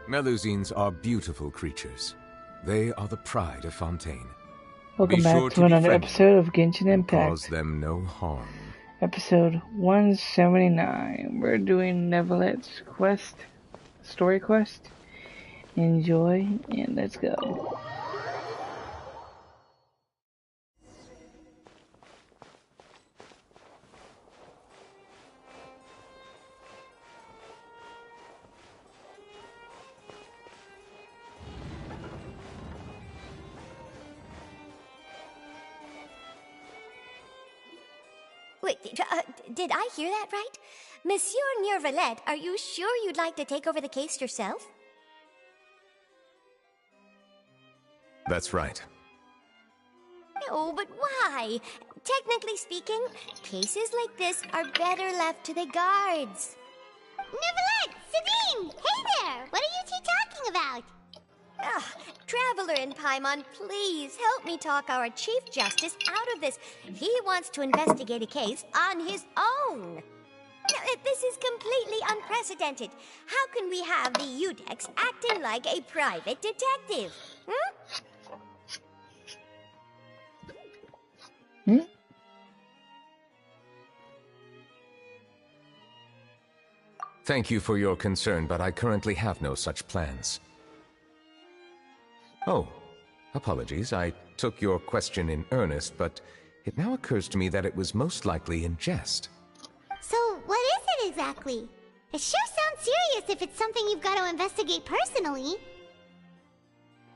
Melusines are beautiful creatures. They are the pride of Fontaine. Welcome Be back sure to to another befriend episode of Genshin them. Impact. Cause them no harm. Episode 179. We're doing Neuvillette's quest, story quest. Enjoy, and let's go. Wait, did I hear that right? Monsieur Neuvillette, are you sure you'd like to take over the case yourself? That's right. No, but why? Technically speaking, cases like this are better left to the guards. Neuvillette! Sabine! Hey there! What are you two talking about? Traveler in Paimon, please help me talk our Chief Justice out of this. He wants to investigate a case on his own. Now, this is completely unprecedented. How can we have the Udex acting like a private detective? Thank you for your concern, but I currently have no such plans. Oh, apologies. I took your question in earnest, but it now occurs to me that it was most likely in jest. So, what is it exactly? It sure sounds serious if it's something you've got to investigate personally.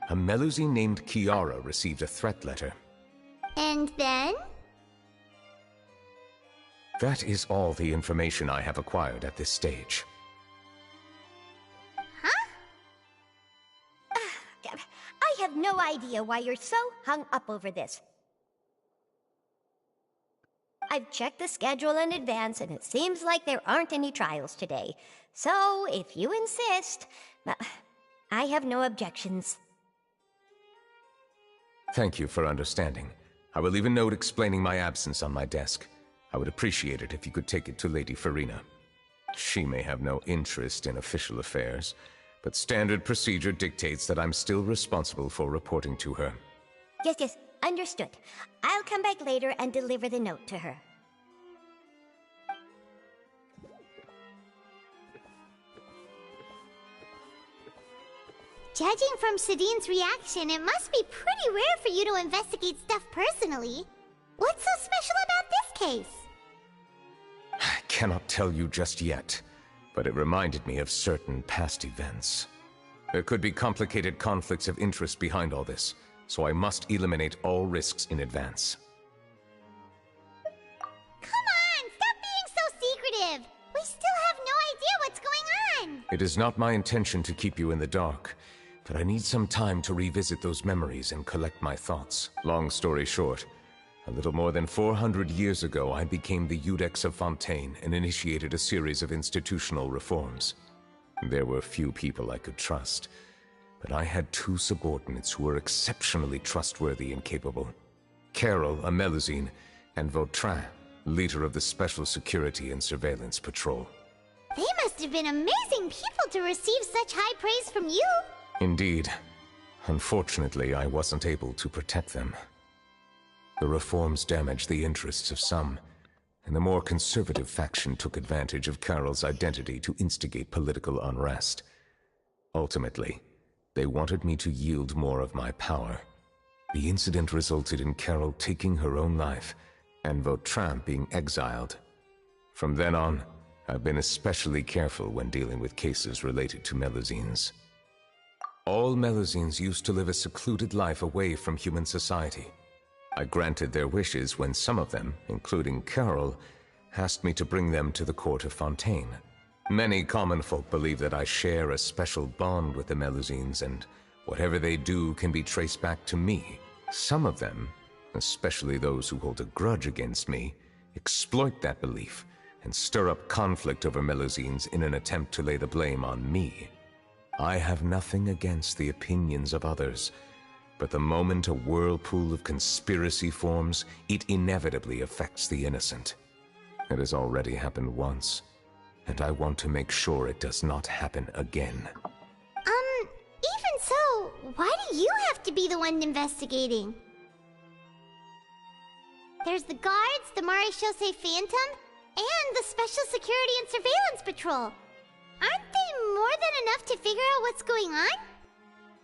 A Melusine named Kiara received a threat letter. And then? That is all the information I have acquired at this stage. I have no idea why you're so hung up over this. I've checked the schedule in advance, and it seems like there aren't any trials today. So, if you insist, I have no objections. Thank you for understanding. I will leave a note explaining my absence on my desk. I would appreciate it if you could take it to Lady Farina. She may have no interest in official affairs, but standard procedure dictates that I'm still responsible for reporting to her. Yes, understood. I'll come back later and deliver the note to her. Judging from Sadine's reaction, it must be pretty rare for you to investigate stuff personally. What's so special about this case? I cannot tell you just yet, but it reminded me of certain past events. There could be complicated conflicts of interest behind all this, so I must eliminate all risks in advance. Come on, stop being so secretive! We still have no idea what's going on! It is not my intention to keep you in the dark, but I need some time to revisit those memories and collect my thoughts. Long story short, a little more than 400 years ago, I became the Udex of Fontaine and initiated a series of institutional reforms. There were few people I could trust, but I had two subordinates who were exceptionally trustworthy and capable. Carol, a Melusine, and Vautrin, leader of the Special Security and Surveillance Patrol. They must have been amazing people to receive such high praise from you! Indeed. Unfortunately, I wasn't able to protect them. The reforms damaged the interests of some, and the more conservative faction took advantage of Carol's identity to instigate political unrest. Ultimately, they wanted me to yield more of my power. The incident resulted in Carol taking her own life, and Vautrin being exiled. From then on, I've been especially careful when dealing with cases related to Melusines. All Melusines used to live a secluded life away from human society. I granted their wishes when some of them, including Carol, asked me to bring them to the court of Fontaine. Many common folk believe that I share a special bond with the Melusines, and whatever they do can be traced back to me. Some of them, especially those who hold a grudge against me, exploit that belief and stir up conflict over Melusines in an attempt to lay the blame on me. I have nothing against the opinions of others, but the moment a whirlpool of conspiracy forms, it inevitably affects the innocent. It has already happened once, and I want to make sure it does not happen again. do you have to be the one investigating? There's the guards, the Marechaussee Phantom, and the Special Security and Surveillance Patrol. Aren't they more than enough to figure out what's going on?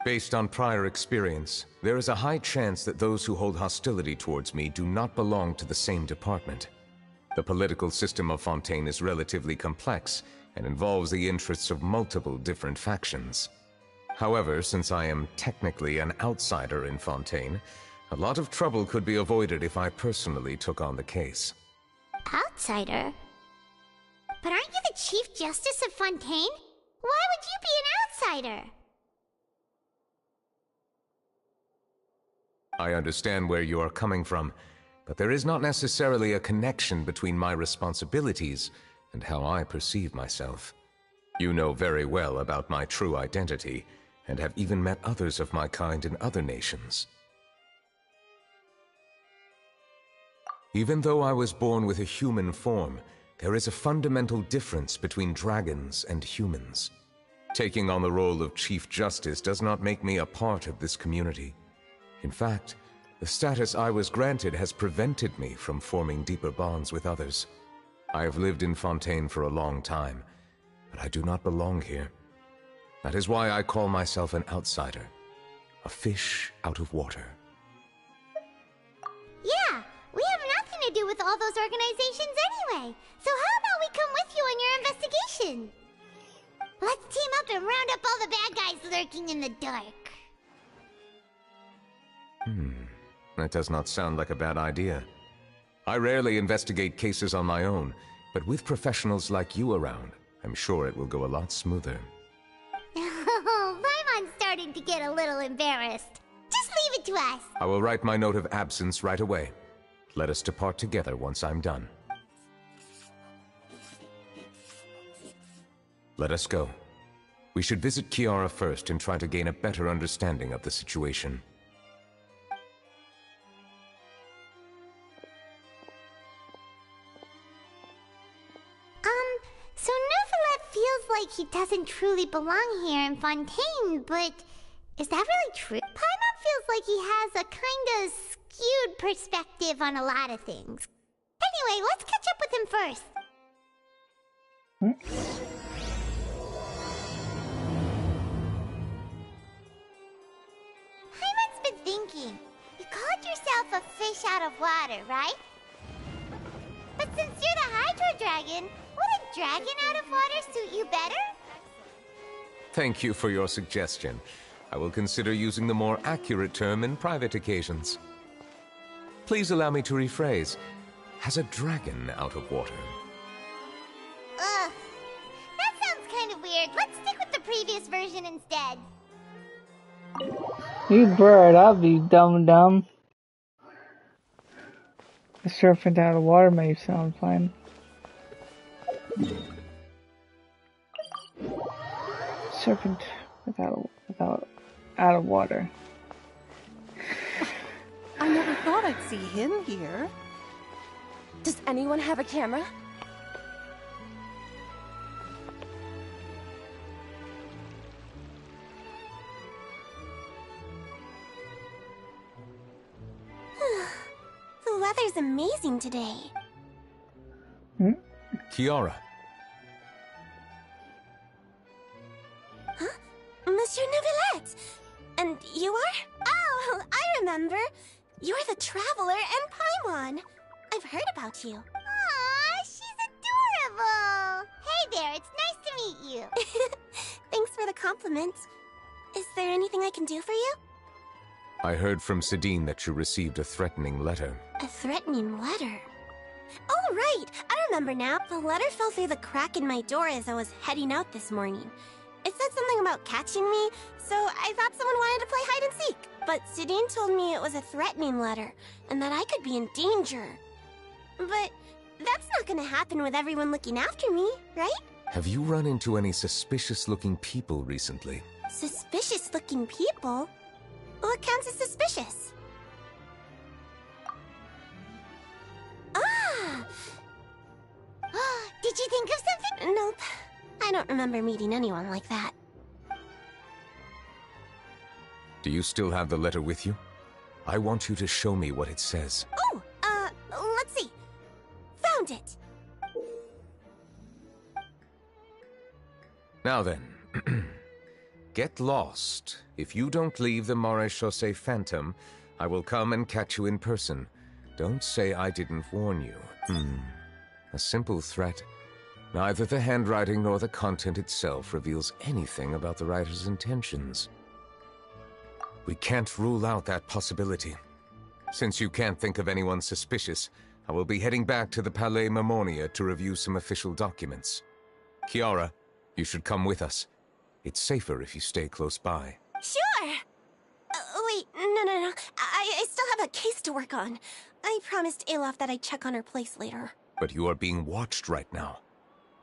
Based on prior experience, there is a high chance that those who hold hostility towards me do not belong to the same department. The political system of Fontaine is relatively complex and involves the interests of multiple different factions. However, since I am technically an outsider in Fontaine, a lot of trouble could be avoided if I personally took on the case. Outsider? But aren't you the Chief Justice of Fontaine? Why would you be an outsider? I understand where you are coming from, but there is not necessarily a connection between my responsibilities and how I perceive myself. You know very well about my true identity, and have even met others of my kind in other nations. Even though I was born with a human form, there is a fundamental difference between dragons and humans. Taking on the role of Chief Justice does not make me a part of this community. In fact, the status I was granted has prevented me from forming deeper bonds with others. I have lived in Fontaine for a long time, but I do not belong here. That is why I call myself an outsider, a fish out of water. Yeah, we have nothing to do with all those organizations anyway. So how about we come with you on your investigation? Let's team up and round up all the bad guys lurking in the dark. That does not sound like a bad idea. I rarely investigate cases on my own, but with professionals like you around, I'm sure it will go a lot smoother. Oh, Paimon's starting to get a little embarrassed. Just leave it to us. I will write my note of absence right away. Let us depart together once I'm done. Let us go. We should visit Kiara first and try to gain a better understanding of the situation. So Neuvillette feels like he doesn't truly belong here in Fontaine, but is that really true? Paimon feels like he has a kinda skewed perspective on a lot of things. Anyway, let's catch up with him first. Paimon's been thinking. You called yourself a fish out of water, right? But since you're the Hydro Dragon, would a dragon out of water suit you better? Thank you for your suggestion. I will consider using the more accurate term in private occasions. Please allow me to rephrase. Has a dragon out of water? Ugh. That sounds kind of weird. Let's stick with the previous version instead. You bird, I'll be dumb. A serpent out of water may sound fine. Serpent out of water. I never thought I'd see him here. Does anyone have a camera? The weather's amazing today. Kiara. Huh? Monsieur Neuvillette! And you are? Oh, I remember. You're the Traveler and Paimon. I've heard about you. Aw, she's adorable. Hey there, it's nice to meet you. Thanks for the compliment. Is there anything I can do for you? I heard from Sidine that you received a threatening letter. A threatening letter? Oh, right! I remember now. The letter fell through the crack in my door as I was heading out this morning. It said something about catching me, so I thought someone wanted to play hide and seek. But Sidine told me it was a threatening letter, and that I could be in danger. But that's not gonna happen with everyone looking after me, right? Have you run into any suspicious-looking people recently? Suspicious-looking people? What counts as suspicious? Ah! Did you think of something? Nope. I don't remember meeting anyone like that. Do you still have the letter with you? I want you to show me what it says. Oh, let's see. Found it. Now then, get lost. If you don't leave the Maréchaussée Phantom, I will come and catch you in person. Don't say I didn't warn you. A simple threat. Neither the handwriting nor the content itself reveals anything about the writer's intentions. We can't rule out that possibility. Since you can't think of anyone suspicious, I will be heading back to the Palais Mermonia to review some official documents. Kiara, you should come with us. It's safer if you stay close by. Sure! Wait, no. I still have a case to work on. I promised Alof that I'd check on her place later. But you are being watched right now.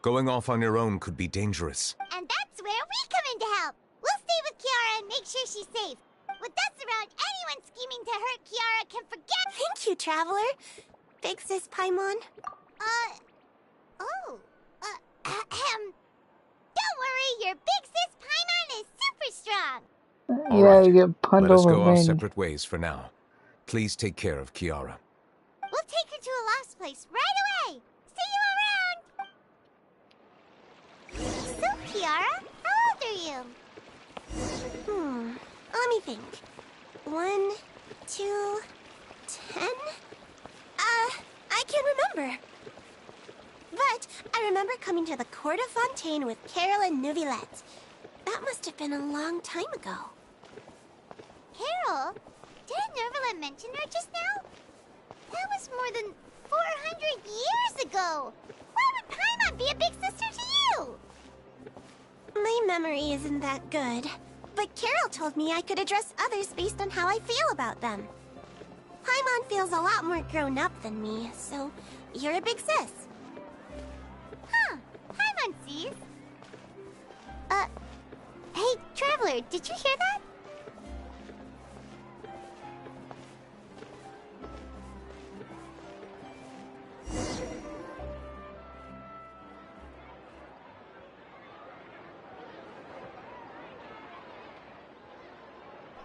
Going off on your own could be dangerous. And that's where we come in to help. We'll stay with Kiara and make sure she's safe. With us around, anyone scheming to hurt Kiara can forget. Thank you, Traveler. Big Sis Paimon. Don't worry, your big sis Paimon is super strong. All Yeah, right, you get punned let us over go our range. separate ways for now. Please take care of Kiara. We'll take her to a lost place right away. See you around. So, Kiara, how old are you? Let me think. 1, 2, 10? I can't remember. But I remember coming to the Court of Fontaine with Carol and Neuvillette. That must have been a long time ago. Carol? Didn't Neuvillette mention her just now? That was more than 400 years ago. Why would Paimon be a big sister to you? My memory isn't that good. But Carol told me I could address others based on how I feel about them. Paimon feels a lot more grown up than me, so you're a big sis. Huh. Paimon sees. Hey, Traveler, did you hear that?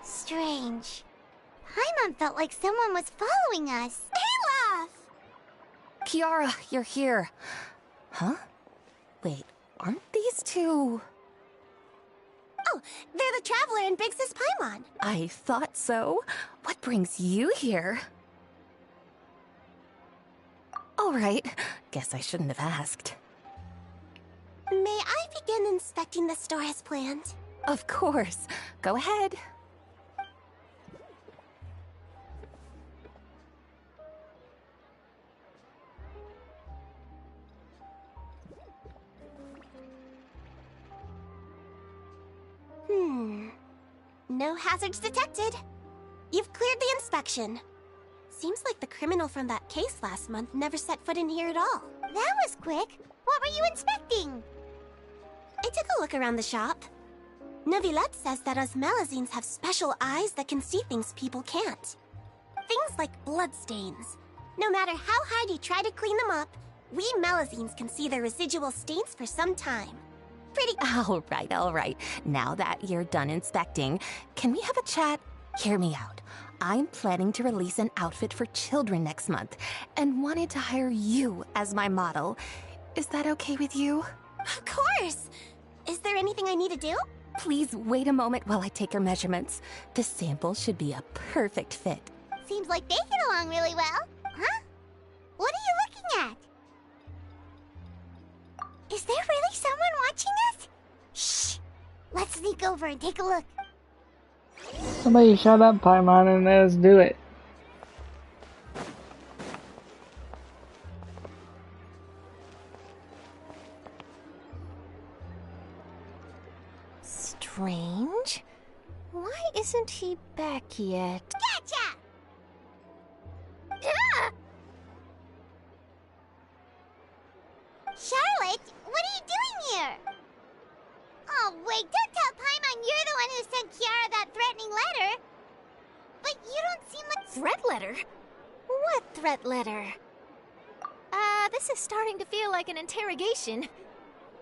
Strange. Paimon felt like someone was following us. Olaf! Kiara, you're here. Huh? Wait, aren't these two... Oh, they're the Traveler and Big Sis Paimon. I thought so. What brings you here? All right. Guess I shouldn't have asked. May I begin inspecting the store as planned? Of course. Go ahead. No hazards detected. You've cleared the inspection. Seems like the criminal from that case last month never set foot in here at all. That was quick. What were you inspecting? I took a look around the shop. Neuvillette says that us Melazines have special eyes that can see things people can't. Things like bloodstains. No matter how hard you try to clean them up, we Melazines can see the residual stains for some time. Pretty... All right. Now that you're done inspecting, can we have a chat? Hear me out. I'm planning to release an outfit for children next month and wanted to hire you as my model. Is that okay with you? Of course! Is there anything I need to do? Please wait a moment while I take your measurements. The sample should be a perfect fit. Seems like they get along really well. Huh? What are you looking at? Is there really someone watching us? Shh! Let's sneak over and take a look. Somebody shut up, Paimon, and let us do it. Strange. Why isn't he back yet? Gotcha! Charlotte, what are you doing here? Oh, wait, don't tell Paimon you're the one who sent Kiara that threatening letter. But you don't seem like... Threat letter? What threat letter? This is starting to feel like an interrogation.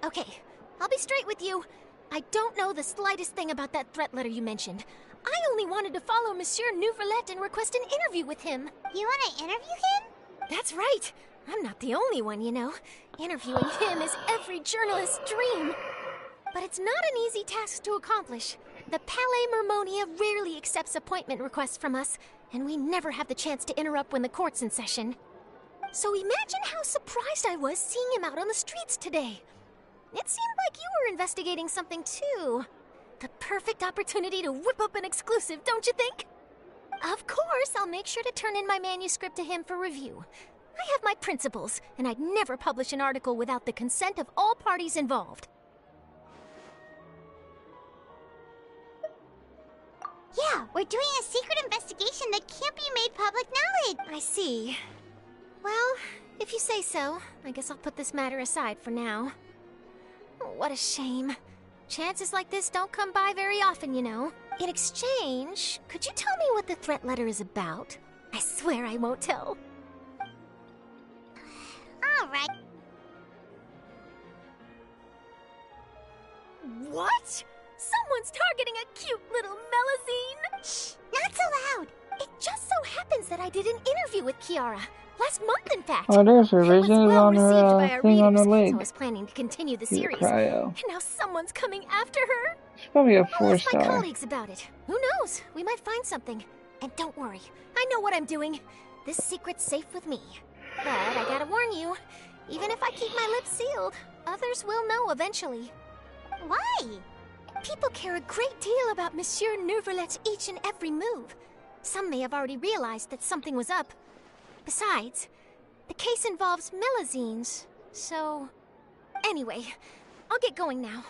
Okay, I'll be straight with you. I don't know the slightest thing about that threat letter you mentioned. I only wanted to follow Monsieur Neuvillette and request an interview with him. You want to interview him? That's right. I'm not the only one, you know. Interviewing him is every journalist's dream. But it's not an easy task to accomplish. The Palais Mermonia rarely accepts appointment requests from us, and we never have the chance to interrupt when the court's in session. So imagine how surprised I was seeing him out on the streets today. It seemed like you were investigating something too. The perfect opportunity to whip up an exclusive, don't you think? Of course, I'll make sure to turn in my manuscript to him for review. I have my principles, and I'd never publish an article without the consent of all parties involved. Yeah, we're doing a secret investigation that can't be made public knowledge. I see. Well, if you say so, I guess I'll put this matter aside for now. What a shame. Chances like this don't come by very often, you know. In exchange, could you tell me what the threat letter is about? I swear I won't tell. All right. What? Someone's targeting a cute little Melazine? Shh, not so loud. It just so happens that I did an interview with Kiara. Last month, in fact. Oh, there's her It was vision well on received her by our thing on her readers, leg. so I was planning to continue the She's a series. cryo. And now someone's coming after her. She's probably a I'll ask my 4-star. colleagues about it. Who knows? We might find something. And don't worry, I know what I'm doing. This secret's safe with me. But I gotta warn you, even if I keep my lips sealed, others will know eventually. Why? People care a great deal about Monsieur Neuvillette's each and every move. Some may have already realized that something was up. Besides, the case involves Melazines, so... Anyway, I'll get going now.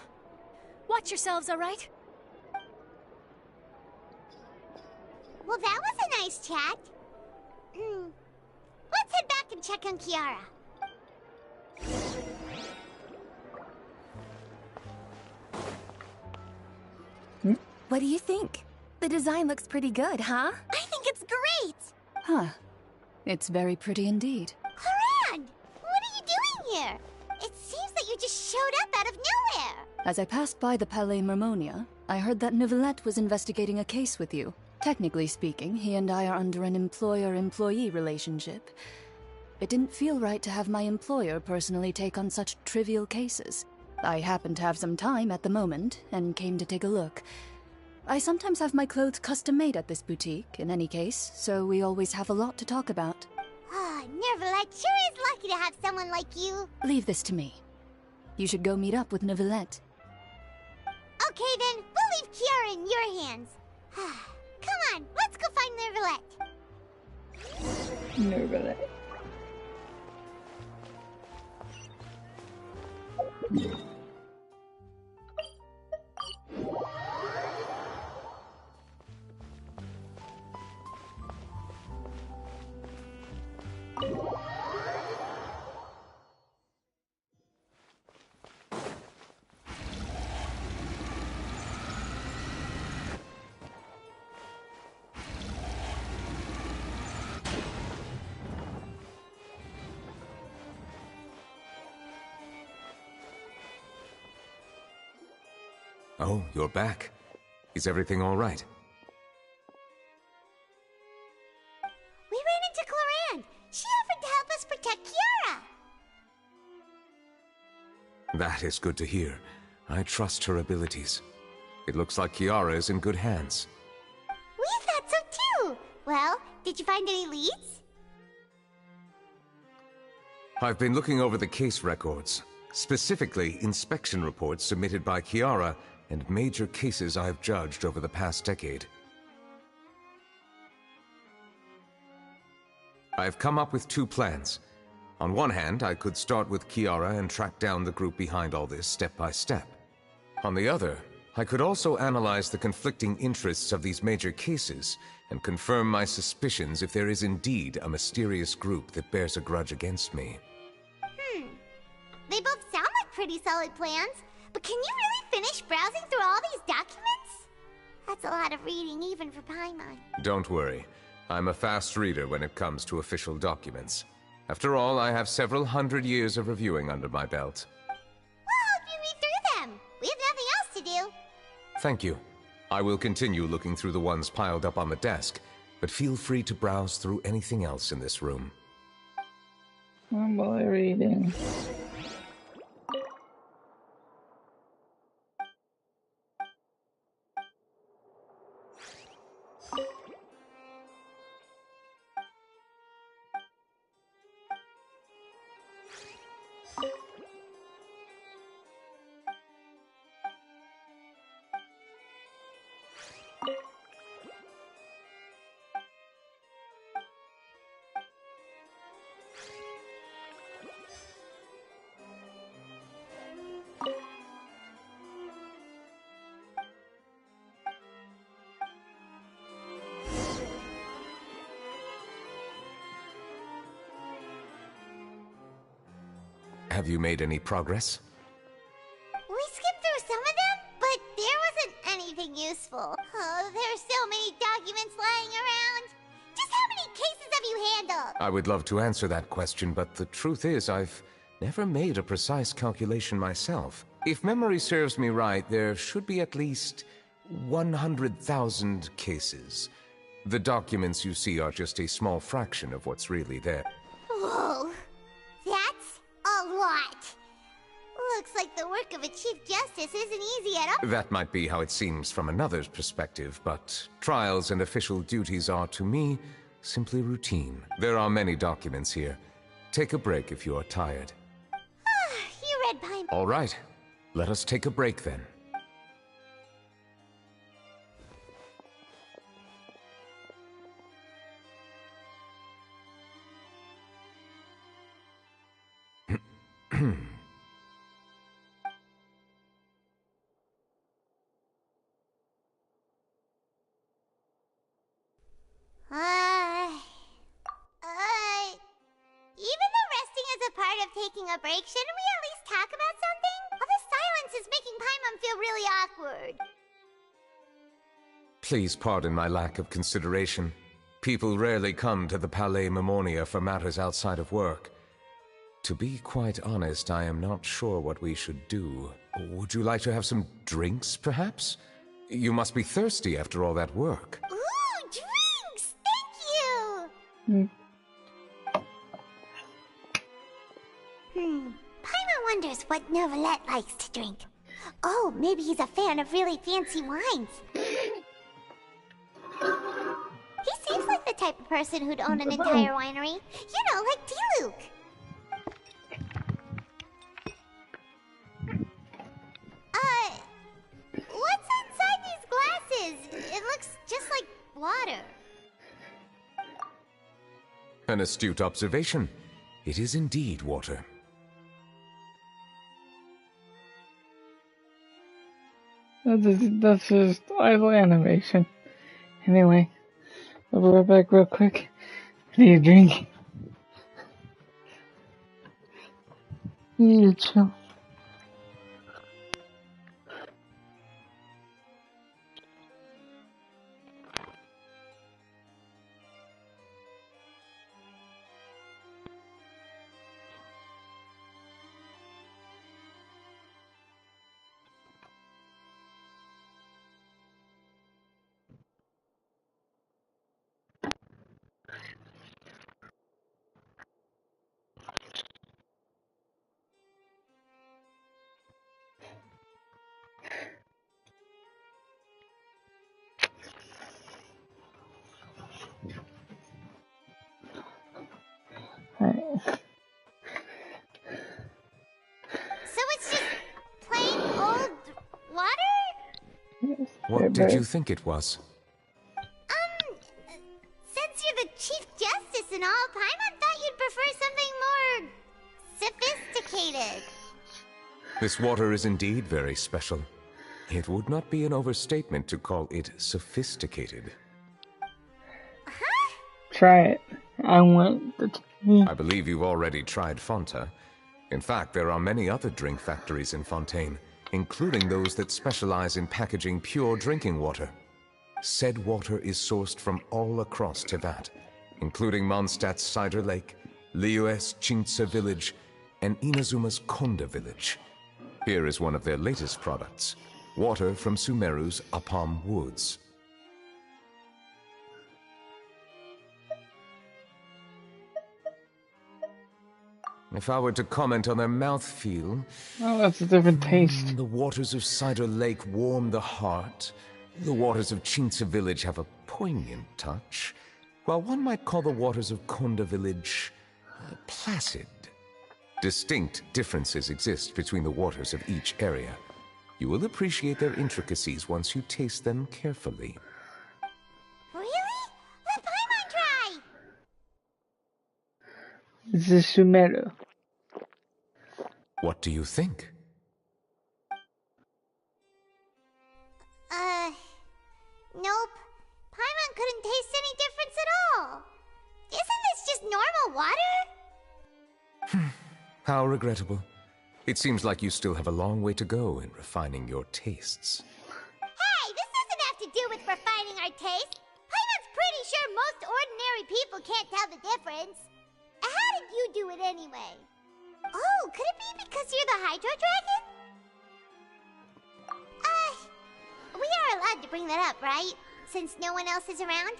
Watch yourselves, all right? Well, that was a nice chat. Let's head back and check on Kiara. What do you think? The design looks pretty good, huh? I think it's great. Huh. It's very pretty indeed. Coran, what are you doing here? It seems that you just showed up out of nowhere. As I passed by the Palais Mermonia, I heard that Neuvillette was investigating a case with you. Technically speaking, he and I are under an employer-employee relationship. It didn't feel right to have my employer personally take on such trivial cases. I happened to have some time at the moment, and came to take a look. I sometimes have my clothes custom-made at this boutique, in any case, so we always have a lot to talk about. Ah, Neuvillette sure is lucky to have someone like you. Leave this to me. You should go meet up with Neuvillette. Okay then, we'll leave Kiara in your hands. Come on, let's go find Neuvillette. Neuvillette. Oh, you're back. Is everything all right? We ran into Cloran. She offered to help us protect Kiara. That is good to hear. I trust her abilities. It looks like Kiara is in good hands. We thought so too. Well, did you find any leads? I've been looking over the case records, specifically inspection reports submitted by Kiara and major cases I've judged over the past decade. I've come up with two plans. On one hand, I could start with Kiara and track down the group behind all this step by step. On the other, I could also analyze the conflicting interests of these major cases and confirm my suspicions if there is indeed a mysterious group that bears a grudge against me. They both sound like pretty solid plans, but can you really finish browsing through all these documents? That's a lot of reading even for Paimon. Don't worry. I'm a fast reader when it comes to official documents. After all, I have several hundred years of reviewing under my belt. We'll help you read through them. We have nothing else to do. Thank you. I will continue looking through the ones piled up on the desk, but feel free to browse through anything else in this room. I'm only reading. Have you made any progress? We skipped through some of them, but there wasn't anything useful. Oh, there are so many documents lying around. Just how many cases have you handled? I would love to answer that question, but the truth is I've never made a precise calculation myself. If memory serves me right, there should be at least 100,000 cases. The documents you see are just a small fraction of what's really there. Whoa, that's a lot. Looks like the work of a Chief Justice isn't easy at all. That might be how it seems from another's perspective, but trials and official duties are, to me, simply routine. There are many documents here. Take a break if you are tired. You read Paimon. All right, let us take a break then. Even though resting is a part of taking a break, shouldn't we at least talk about something? All this silence is making Paimon feel really awkward. Please pardon my lack of consideration. People rarely come to the Palais Mermonia for matters outside of work. To be quite honest, I am not sure what we should do. Would you like to have some drinks, perhaps? You must be thirsty after all that work. Ooh, drinks! Thank you! Paimon wonders what Neuvillette likes to drink. Oh, maybe he's a fan of really fancy wines. He seems like the type of person who'd own an entire winery. You know, like D-Luke. What's inside these glasses? It looks just like water. An astute observation. It is indeed water. That's just idle animation. Anyway, I'll be right back real quick. I need a drink. Need to chill. So it's just plain old water? What did you think it was? Since you're the Chief Justice and all, Paimon thought you'd prefer something more sophisticated. This water is indeed very special. It would not be an overstatement to call it sophisticated. Huh? Try it. I want the I believe you've already tried Fonta. In fact, there are many other drink factories in Fontaine, including those that specialize in packaging pure drinking water. Said water is sourced from all across Tevat, including Mondstadt's Cider Lake, Liyue's Chintsa village, and Inazuma's Konda village. Here is one of their latest products, water from Sumeru's Apam Woods. If I were to comment on their mouthfeel... Oh, that's a different taste. The waters of Cider Lake warm the heart. The waters of Chintza Village have a poignant touch, while one might call the waters of Konda Village placid. Distinct differences exist between the waters of each area. You will appreciate their intricacies once you taste them carefully. Really? Let Paimon try! This is Sumeru. What do you think? Nope. Paimon couldn't taste any difference at all. Isn't this just normal water? How regrettable. It seems like you still have a long way to go in refining your tastes. Hey, this doesn't have to do with refining our taste. Paimon's pretty sure most ordinary people can't tell the difference. How did you do it anyway? Oh, could it be because you're the Hydro Dragon? We are allowed to bring that up, right? Since no one else is around?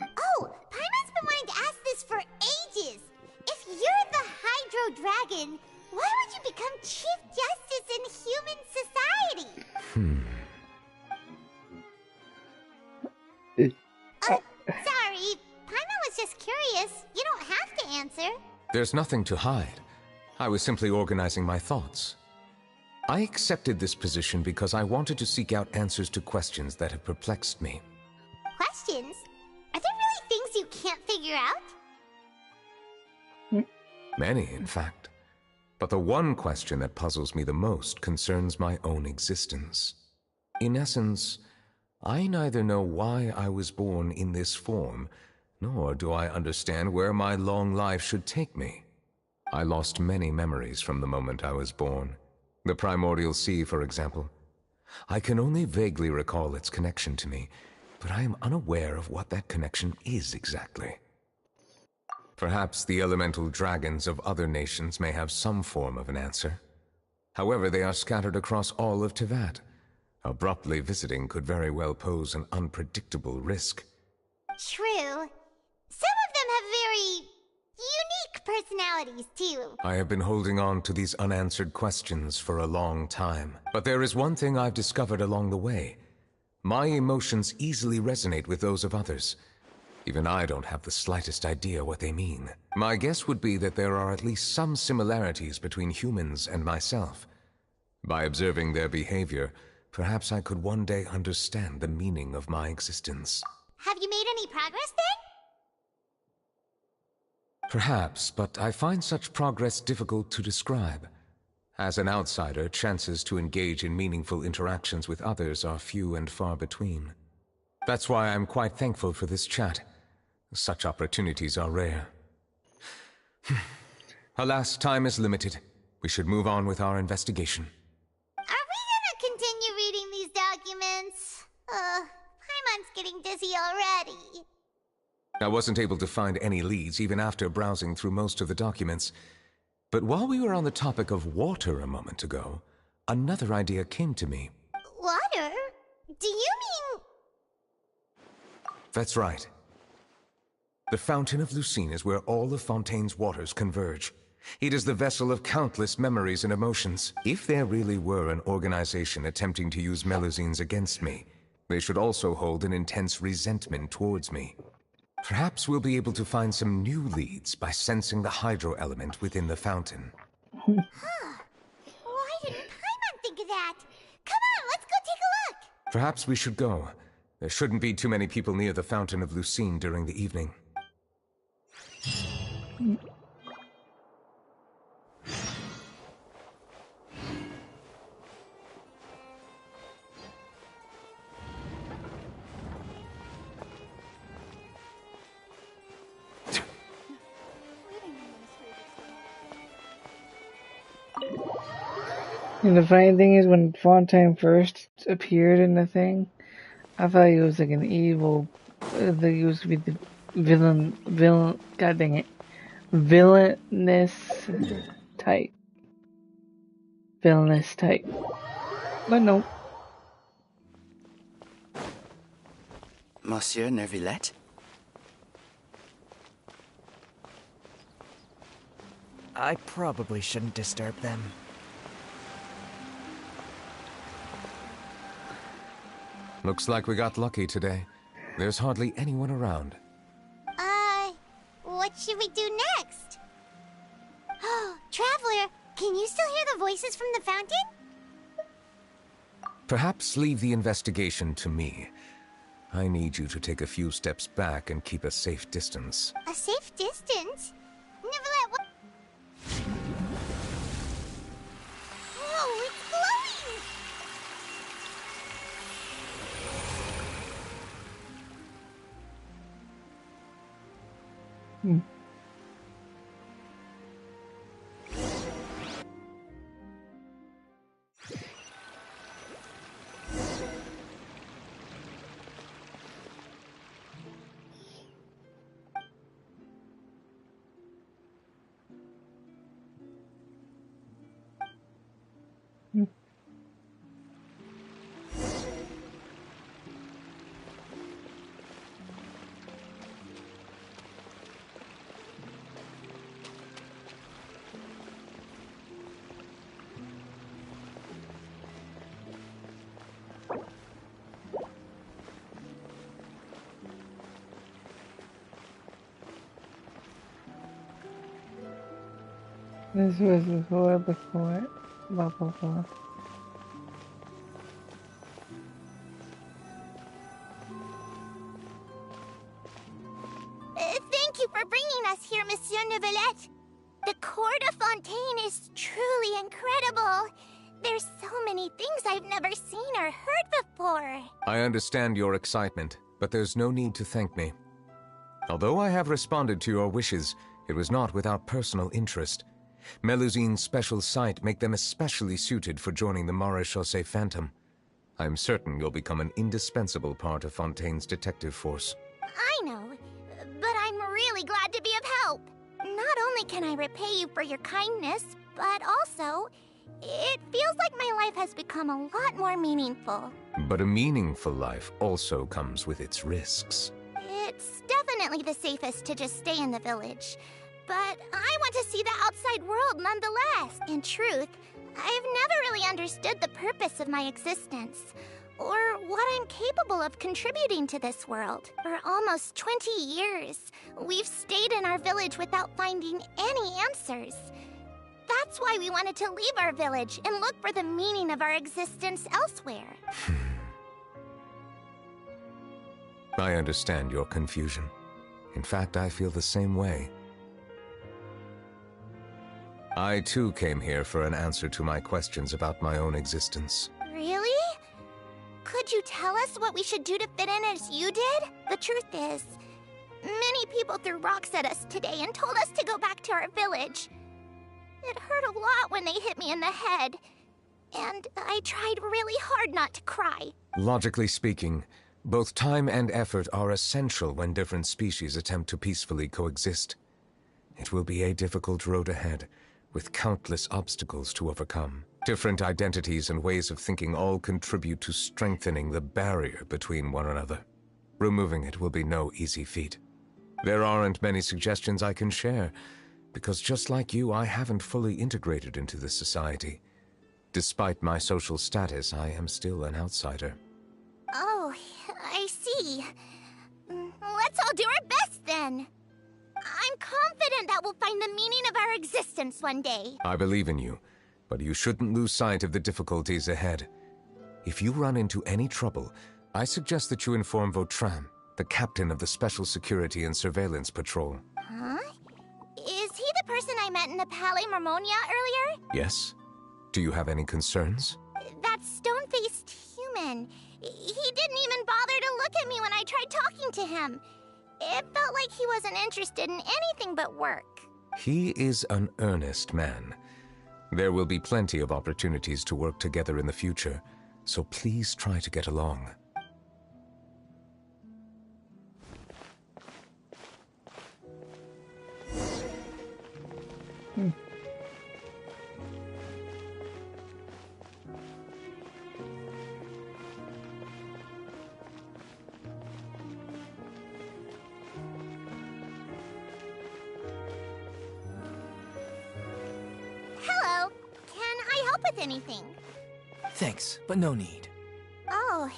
Oh, Paimon's been wanting to ask this for ages. If you're the Hydro Dragon, why would you become Chief Justice in human society? Sorry, Paimon was just curious. You don't have to answer. There's nothing to hide. I was simply organizing my thoughts. I accepted this position because I wanted to seek out answers to questions that have perplexed me. Questions? Are there really things you can't figure out? Many, in fact. But the one question that puzzles me the most concerns my own existence. In essence, I neither know why I was born in this form, nor do I understand where my long life should take me. I lost many memories from the moment I was born. The primordial sea, for example. I can only vaguely recall its connection to me, but I am unaware of what that connection is exactly. Perhaps the elemental dragons of other nations may have some form of an answer. However, they are scattered across all of Teyvat. Abruptly visiting could very well pose an unpredictable risk. True. Some of them have very unique personalities, too. I have been holding on to these unanswered questions for a long time. But there is one thing I've discovered along the way. My emotions easily resonate with those of others. Even I don't have the slightest idea what they mean. My guess would be that there are at least some similarities between humans and myself. By observing their behavior, perhaps I could one day understand the meaning of my existence. Have you made any progress, then? Perhaps, but I find such progress difficult to describe. As an outsider, chances to engage in meaningful interactions with others are few and far between. That's why I'm quite thankful for this chat. Such opportunities are rare. Alas, time is limited. We should move on with our investigation. Are we gonna continue reading these documents? Paimon's getting dizzy already. I wasn't able to find any leads even after browsing through most of the documents. But while we were on the topic of water a moment ago, another idea came to me. Water? Do you mean... That's right. The Fountain of Lucine is where all of Fontaine's waters converge. It is the vessel of countless memories and emotions. If there really were an organization attempting to use Melusines against me, they should also hold an intense resentment towards me. Perhaps we'll be able to find some new leads by sensing the hydro element within the fountain. Why didn't Paimon think of that? Come on, let's go take a look! Perhaps we should go. There shouldn't be too many people near the Fountain of Lucine during the evening. And the funny thing is, when Fontaine first appeared in the thing, I thought he was like an evil, that he was to be the villain, god dang it, villainous type. But no, Monsieur Neuvillette? I probably shouldn't disturb them. Looks like we got lucky today. There's hardly anyone around. What should we do next? Oh, Traveler, can you still hear the voices from the fountain? Perhaps leave the investigation to me. I need you to take a few steps back and keep a safe distance. A safe distance? Neuvillette, what? Whoa, it's glowing! This was before the court. Blah blah blah. Thank you for bringing us here, Monsieur Neuvillette. The court of Fontaine is truly incredible. There's so many things I've never seen or heard before. I understand your excitement, but there's no need to thank me. Although I have responded to your wishes, it was not without personal interest. Melusine's special sight make them especially suited for joining the Maréchaussée Phantom. I'm certain you'll become an indispensable part of Fontaine's detective force. I know, but I'm really glad to be of help. Not only can I repay you for your kindness, but also, it feels like my life has become a lot more meaningful. But a meaningful life also comes with its risks. It's definitely the safest to just stay in the village. But I want to see the outside world nonetheless. In truth, I've never really understood the purpose of my existence, or what I'm capable of contributing to this world. For almost 20 years, we've stayed in our village without finding any answers. That's why we wanted to leave our village and look for the meaning of our existence elsewhere. I understand your confusion. In fact, I feel the same way. I too came here for an answer to my questions about my own existence. Really? Could you tell us what we should do to fit in as you did? The truth is, many people threw rocks at us today and told us to go back to our village. It hurt a lot when they hit me in the head, and I tried really hard not to cry. Logically speaking, both time and effort are essential when different species attempt to peacefully coexist. It will be a difficult road ahead, with countless obstacles to overcome. Different identities and ways of thinking all contribute to strengthening the barrier between one another. Removing it will be no easy feat. There aren't many suggestions I can share, because just like you, I haven't fully integrated into this society. Despite my social status, I am still an outsider. Oh, I see. Let's all do our best then. I'm confident that we'll find the meaning of our existence one day. I believe in you, but you shouldn't lose sight of the difficulties ahead. If you run into any trouble, I suggest that you inform Vautrin, the captain of the Special Security and Surveillance Patrol. Huh? Is he the person I met in the Palais Marmonia earlier? Yes? Do you have any concerns? That stone-faced human. He didn't even bother to look at me when I tried talking to him. It felt like he wasn't interested in anything but work. He is an earnest man. There will be plenty of opportunities to work together in the future, so please try to get along. with anything. Thanks, but no need. Oh.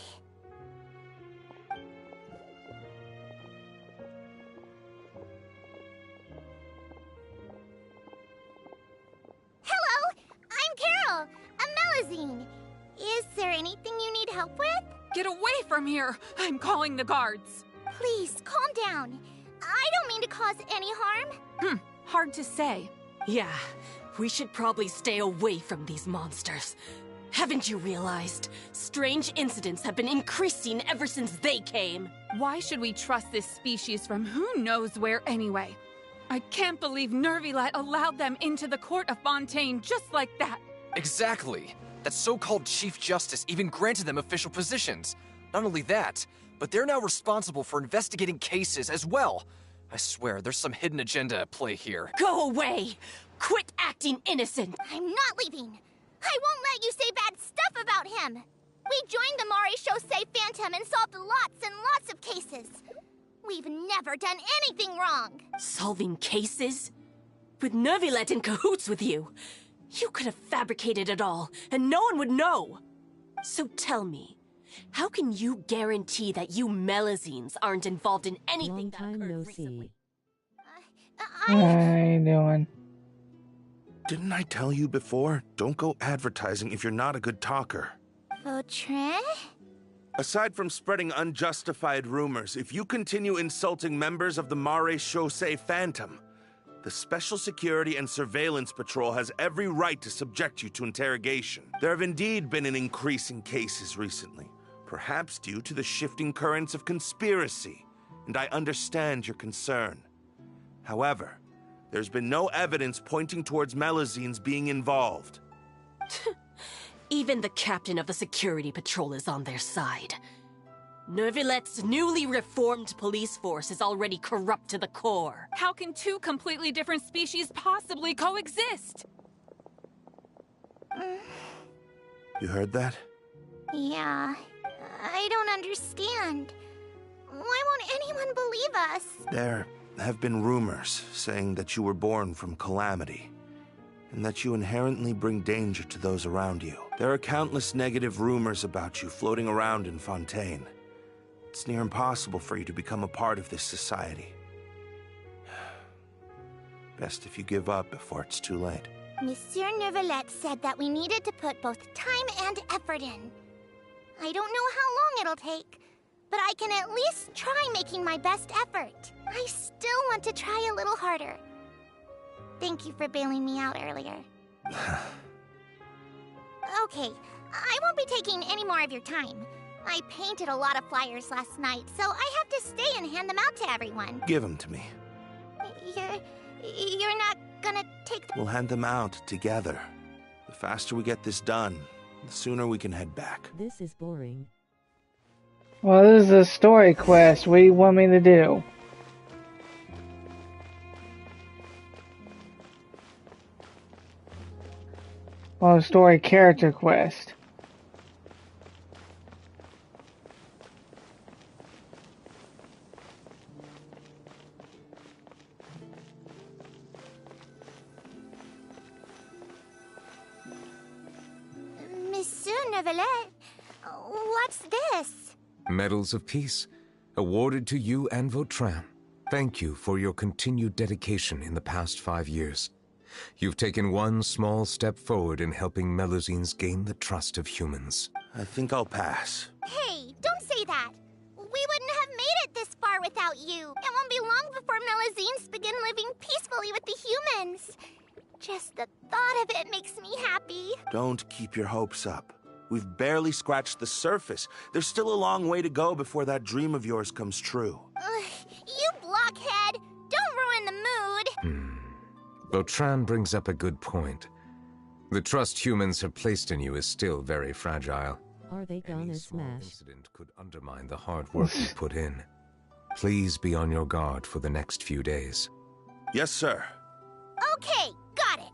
Hello, I'm Carol, a Melazine. Is there anything you need help with? Get away from here! I'm calling the guards. Please, calm down. I don't mean to cause any harm. Hard to say. Yeah, we should probably stay away from these monsters. Haven't you realized? Strange incidents have been increasing ever since they came. Why should we trust this species from who knows where anyway? I can't believe Neuvillette allowed them into the court of Fontaine just like that. Exactly. That so-called Chief Justice even granted them official positions. Not only that, but they're now responsible for investigating cases as well. I swear, there's some hidden agenda at play here. Go away! Quit acting innocent! I'm not leaving. I won't let you say bad stuff about him. We joined the Mare Chaussee Phantom and solved lots and lots of cases. We've never done anything wrong. Solving cases? With Neuvillette in cahoots with you? You could have fabricated it all, and no one would know. So tell me, how can you guarantee that you Melazines aren't involved in anything that occurred recently? How you doing? Didn't I tell you before? Don't go advertising if you're not a good talker. Vautrin? Aside from spreading unjustified rumors, if you continue insulting members of the Mare Chaussee Phantom, the Special Security and Surveillance Patrol has every right to subject you to interrogation. There have indeed been an increase in cases recently, perhaps due to the shifting currents of conspiracy, and I understand your concern. However, there's been no evidence pointing towards Melazines being involved. Even the captain of the security patrol is on their side. Neuvillette's newly reformed police force is already corrupt to the core. How can two completely different species possibly coexist? You heard that? Yeah, I don't understand. Why won't anyone believe us? There have been rumors saying that you were born from calamity, and that you inherently bring danger to those around you. There are countless negative rumors about you floating around in Fontaine. It's near impossible for you to become a part of this society. Best if you give up before it's too late. Monsieur Neuvillette said that we needed to put both time and effort in. I don't know how long it'll take, but I can at least try making my best effort. I still want to try a little harder. Thank you for bailing me out earlier. Okay, I won't be taking any more of your time. I painted a lot of flyers last night, so I have to stay and hand them out to everyone. Give them to me. You're not gonna take them? We'll hand them out together. The faster we get this done, the sooner we can head back. This is boring. Well, this is a story quest. What do you want me to do? Well, a story character quest. Monsieur Neuvillette, what's this? Medals of Peace, awarded to you and Vautrin. Thank you for your continued dedication in the past 5 years. You've taken one small step forward in helping Melazines gain the trust of humans. I think I'll pass. Hey, don't say that. We wouldn't have made it this far without you. It won't be long before Melazines begin living peacefully with the humans. Just the thought of it makes me happy. Don't keep your hopes up. We've barely scratched the surface. There's still a long way to go before that dream of yours comes true. You blockhead! Don't ruin the mood! Vautrin brings up a good point. The trust humans have placed in you is still very fragile. Are they gonna Any small smash? incident could undermine the hard work you put in. Please be on your guard for the next few days. Yes, sir. Okay, got it.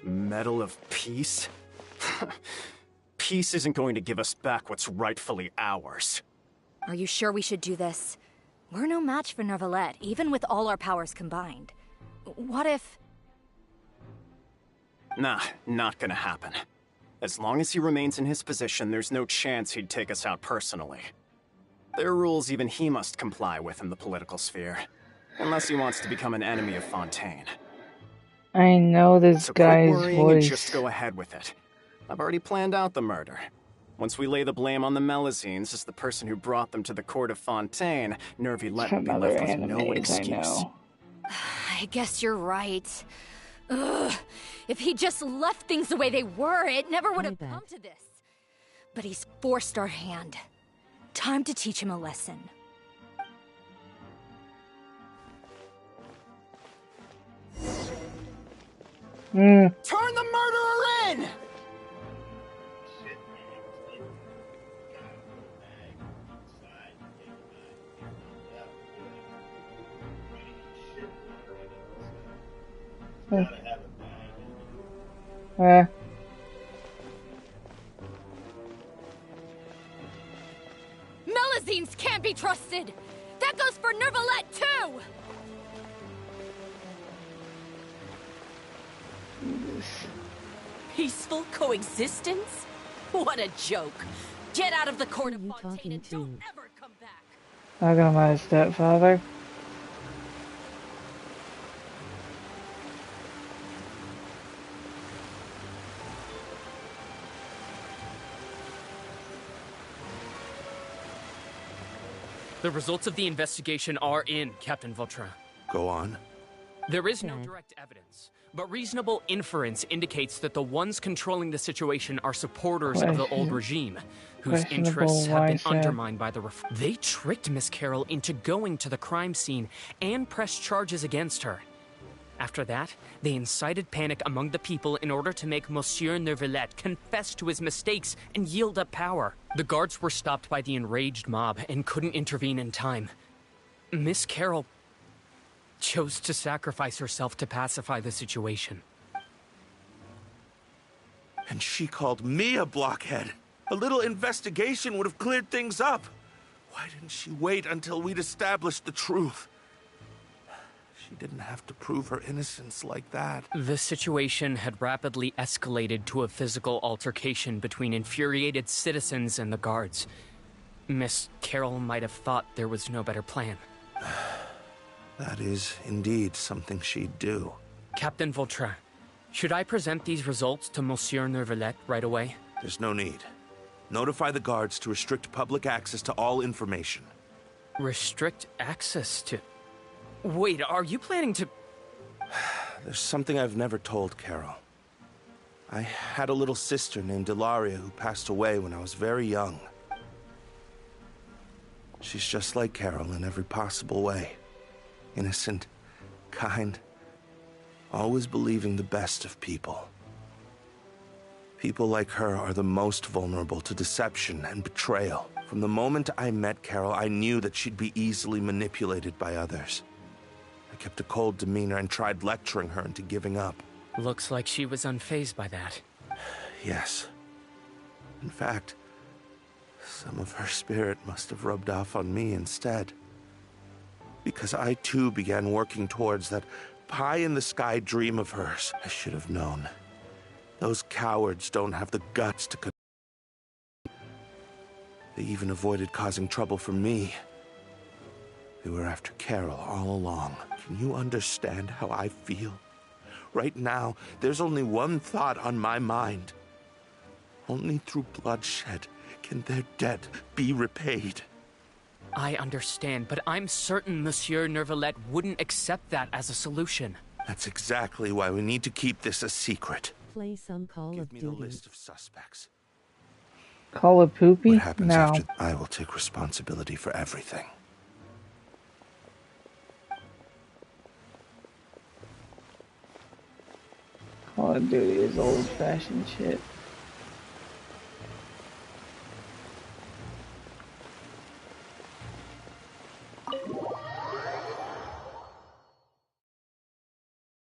Medal of Peace? Peace isn't going to give us back what's rightfully ours. Are you sure we should do this? We're no match for Neuvillette, even with all our powers combined. What if... Nah, not gonna happen. As long as he remains in his position, there's no chance he'd take us out personally. There are rules even he must comply with in the political sphere. Unless he wants to become an enemy of Fontaine. I know this So guy's quit worrying voice. and just go ahead with it. I've already planned out the murder. Once we lay the blame on the Melusines as the person who brought them to the court of Fontaine, Neuvillette will be Another left with no animes, I excuse. know. I guess you're right. Ugh. If he just left things the way they were, it never would have come to this. But he's forced our hand. Time to teach him a lesson. Turn the murderer in! Melusines can't be trusted! That goes for Neuvillette, too! Peaceful coexistence? What a joke. Get out of the court of Fontaine and don't ever come back. Talking to my stepfather. The results of the investigation are in, Captain Vautrin. Go on. There is no direct evidence, but reasonable inference indicates that the ones controlling the situation are supporters of the old regime, whose interests have been undermined by the They tricked Miss Carroll into going to the crime scene and pressed charges against her. After that, they incited panic among the people in order to make Monsieur Neuvillette confess to his mistakes and yield up power. The guards were stopped by the enraged mob and couldn't intervene in time. Miss Carroll chose to sacrifice herself to pacify the situation. And she called me a blockhead. A little investigation would have cleared things up. Why didn't she wait until we'd established the truth? She didn't have to prove her innocence like that. The situation had rapidly escalated to a physical altercation between infuriated citizens and the guards. Miss Carroll might have thought there was no better plan. That is indeed something she'd do. Captain Vautrin, should I present these results to Monsieur Neuvillette right away? There's no need. Notify the guards to restrict public access to all information. Restrict access to... Wait, are you planning to... There's something I've never told Carol. I had a little sister named Ilaria who passed away when I was very young. She's just like Carol in every possible way. Innocent, kind, always believing the best of people. People like her are the most vulnerable to deception and betrayal. From the moment I met Carol, I knew that she'd be easily manipulated by others. I kept a cold demeanor and tried lecturing her into giving up. Looks like she was unfazed by that. Yes. In fact, some of her spirit must have rubbed off on me instead. Because I too began working towards that pie-in-the-sky dream of hers. I should have known. Those cowards don't have the guts to... They even avoided causing trouble for me. They were after Carol all along. Can you understand how I feel? Right now, there's only one thought on my mind. Only through bloodshed can their debt be repaid. I understand, but I'm certain Monsieur Neuvillette wouldn't accept that as a solution. That's exactly why we need to keep this a secret. Play some Call of Duty. Give me the list of suspects. Call it poopy? What happens No. after... I will take responsibility for everything. Call of Duty is old-fashioned shit.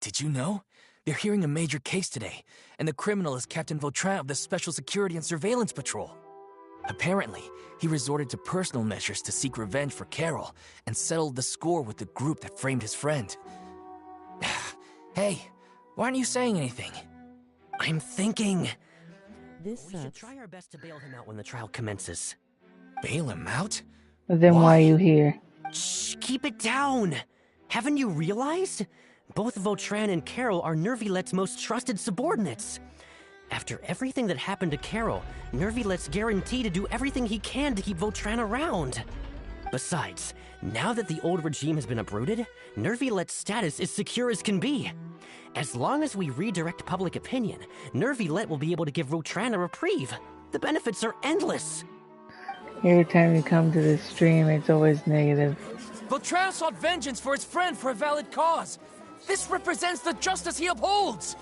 Did you know? They're hearing a major case today, and the criminal is Captain Vautrin of the Special Security and Surveillance Patrol. Apparently, he resorted to personal measures to seek revenge for Carol and settled the score with the group that framed his friend. Hey, why aren't you saying anything? I'm thinking. This sucks. We should try our best to bail him out when the trial commences. Bail him out? Then why are you here? Shh, keep it down. Haven't you realized? Both Vautrin and Carol are Neuvillette's most trusted subordinates. After everything that happened to Carol, Neuvillette's guaranteed to do everything he can to keep Vautrin around. Besides, now that the old regime has been uprooted, Neuvillette's status is secure as can be. As long as we redirect public opinion, Neuvillette will be able to give Vautrin a reprieve. The benefits are endless. Every time you come to this stream, it's always negative. Vautrin sought vengeance for his friend for a valid cause. This represents the justice he upholds.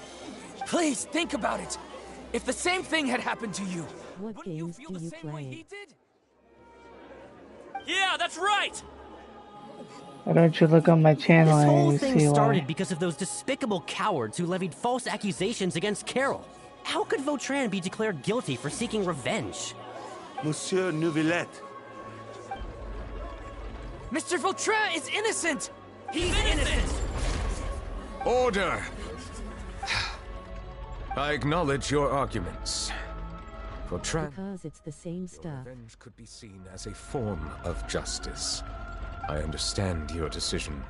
Please, think about it. If the same thing had happened to you, what games do you play? Yeah, that's right! Why don't you look on my channel This whole and you thing see started why? because of those despicable cowards who levied false accusations against Carol. How could Vautrin be declared guilty for seeking revenge? Monsieur Neuvillette. Mr. Vautrin is innocent! He's innocent! Order! I acknowledge your arguments. Because it's the same stuff. Revenge could be seen as a form of justice. I understand your decision,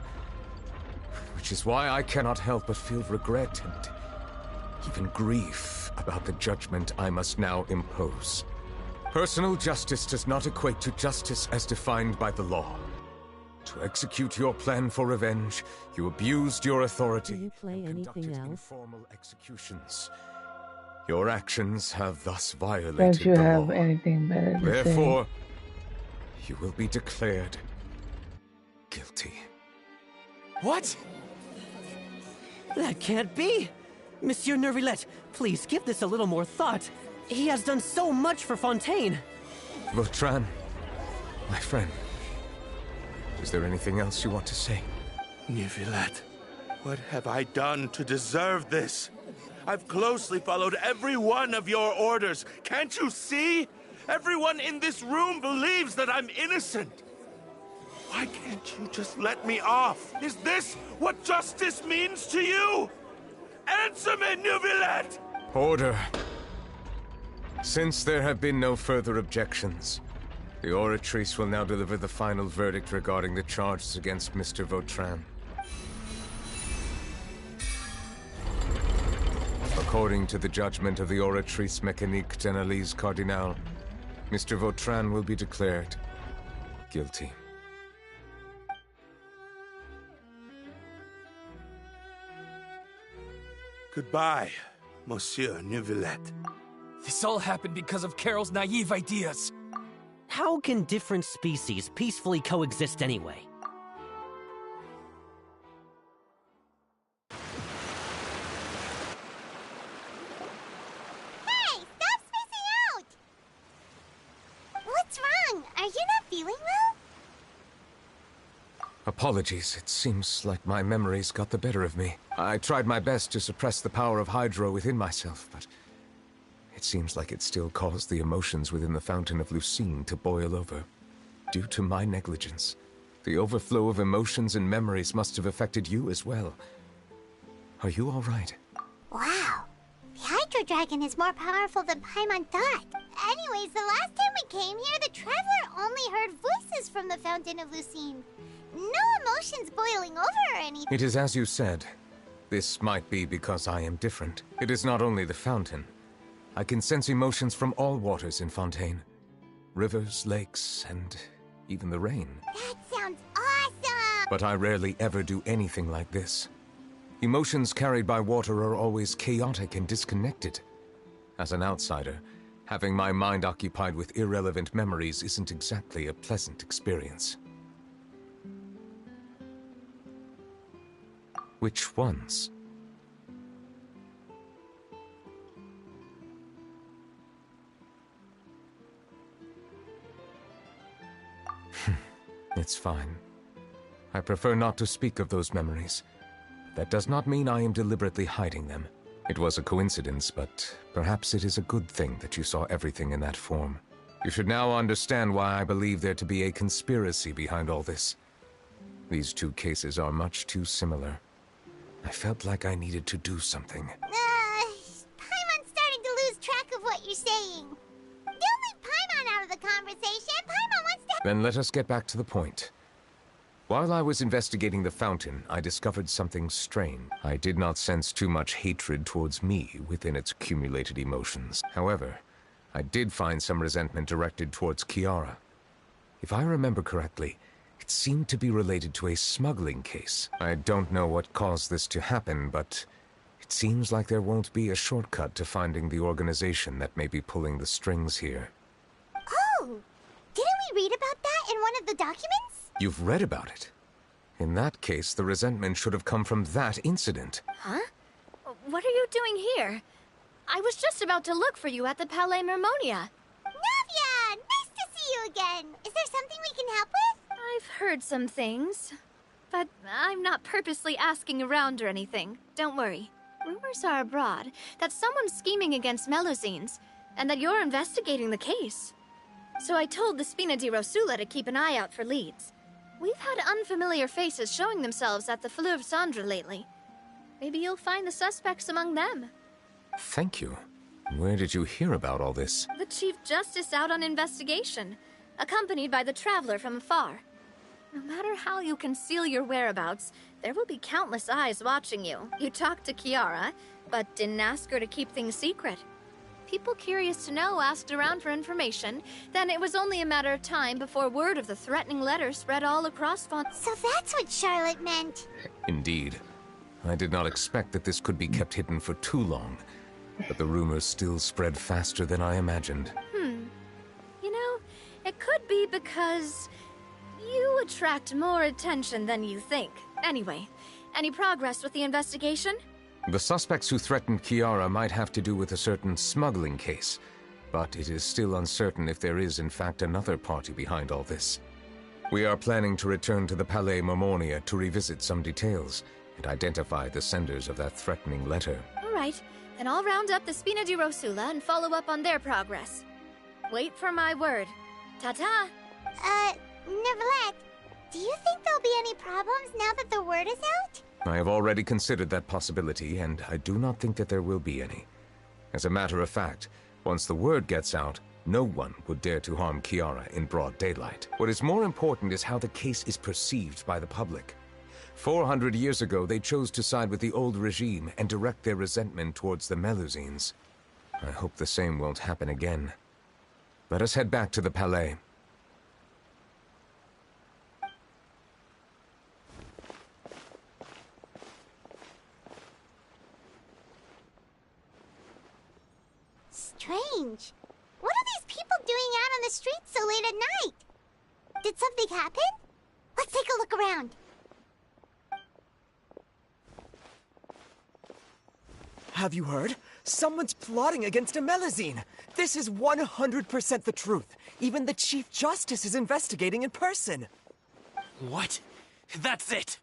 which is why I cannot help but feel regret and even grief about the judgment I must now impose. Personal justice does not equate to justice as defined by the law. To execute your plan for revenge, you abused your authority Do you play and anything conducted else? informal executions. Your actions have thus violated Don't you the have law. anything better to Therefore, you will be declared guilty. What? That can't be! Monsieur Neuvillette, please give this a little more thought. He has done so much for Fontaine. Vautrin, my friend, is there anything else you want to say? Neuvillette, what have I done to deserve this? I've closely followed every one of your orders. Can't you see? Everyone in this room believes that I'm innocent. Why can't you just let me off? Is this what justice means to you? Answer me, Neuvillette! Order. Since there have been no further objections, the Oratrice will now deliver the final verdict regarding the charges against Mr. Vautrin. According to the judgment of the Oratrice Mécanique d'Analyse Cardinal, Mr. Vautrin will be declared guilty. Goodbye, Monsieur Neuvillette. This all happened because of Carol's naive ideas. How can different species peacefully coexist anyway? Hey, stop spacing out! What's wrong? Are you not feeling well? Apologies, it seems like my memories got the better of me. I tried my best to suppress the power of Hydro within myself, but it seems like it still caused the emotions within the Fountain of Lucine to boil over. Due to my negligence, the overflow of emotions and memories must have affected you as well. Are you all right? Wow. The Hydro Dragon is more powerful than Paimon thought. Anyways, the last time we came here, the Traveler only heard voices from the Fountain of Lucine. No emotions boiling over or anything. It is as you said. This might be because I am different. It is not only the fountain. I can sense emotions from all waters in Fontaine. Rivers, lakes, and even the rain. That sounds awesome! But I rarely ever do anything like this. Emotions carried by water are always chaotic and disconnected. As an outsider, having my mind occupied with irrelevant memories isn't exactly a pleasant experience. Which ones? It's fine. I prefer not to speak of those memories. that does not mean I am deliberately hiding them. It was a coincidence, but perhaps it is a good thing that you saw everything in that form. You should now understand why I believe there to be a conspiracy behind all this. These two cases are much too similar. I felt like I needed to do something. Paimon's starting to lose track of what you're saying. Don't leave Paimon out of the conversation. Paimon wants to... Then let us get back to the point. While I was investigating the fountain, I discovered something strange. I did not sense too much hatred towards me within its accumulated emotions. However, I did find some resentment directed towards Kiara. If I remember correctly, it seemed to be related to a smuggling case. I don't know what caused this to happen, but it seems like there won't be a shortcut to finding the organization that may be pulling the strings here. Oh! Didn't we read about that in one of the documents? You've read about it? In that case, the resentment should have come from that incident. Huh? What are you doing here? I was just about to look for you at the Palais Mermonia. Navia! Nice to see you again! Is there something we can help with? I've heard some things, but I'm not purposely asking around or anything. Don't worry. Rumors are abroad that someone's scheming against Melusines, and that you're investigating the case. So I told the Spina di Rosula to keep an eye out for leads. We've had unfamiliar faces showing themselves at the Fleuve Cendre lately. Maybe you'll find the suspects among them. Thank you. Where did you hear about all this? The Chief Justice out on investigation, accompanied by the Traveler from afar. No matter how you conceal your whereabouts, there will be countless eyes watching you. You talked to Kiara, but didn't ask her to keep things secret. People curious to know asked around for information, then it was only a matter of time before word of the threatening letter spread all across Font. So that's what Charlotte meant. Indeed. I did not expect that this could be kept hidden for too long, but the rumors still spread faster than I imagined. You know, it could be because you attract more attention than you think. Anyway, any progress with the investigation? The suspects who threatened Kiara might have to do with a certain smuggling case, but it is still uncertain if there is in fact another party behind all this. We are planning to return to the Palais Mermonia to revisit some details and identify the senders of that threatening letter. All right, then I'll round up the Spina di Rosula and follow up on their progress. Wait for my word. Ta-ta! Neuvillette, do you think there'll be any problems now that the word is out? I have already considered that possibility, and I do not think that there will be any. As a matter of fact, once the word gets out, no one would dare to harm Kiara in broad daylight. What is more important is how the case is perceived by the public. 400 years ago, they chose to side with the old regime and direct their resentment towards the Melusines. I hope the same won't happen again. Let us head back to the Palais. Strange. What are these people doing out on the streets so late at night? Did something happen? Let's take a look around. Have you heard? Someone's plotting against a Melusine. This is 100% the truth. Even the Chief Justice is investigating in person. What? That's it!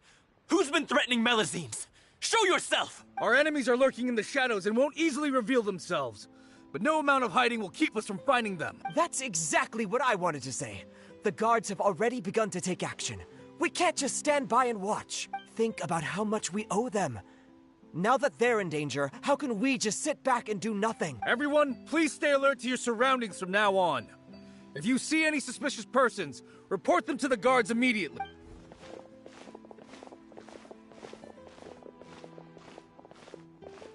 Who's been threatening Melusines? Show yourself! Our enemies are lurking in the shadows and won't easily reveal themselves. But no amount of hiding will keep us from finding them. That's exactly what I wanted to say. The guards have already begun to take action. We can't just stand by and watch. Think about how much we owe them. Now that they're in danger, how can we just sit back and do nothing? Everyone, please stay alert to your surroundings from now on. If you see any suspicious persons, report them to the guards immediately.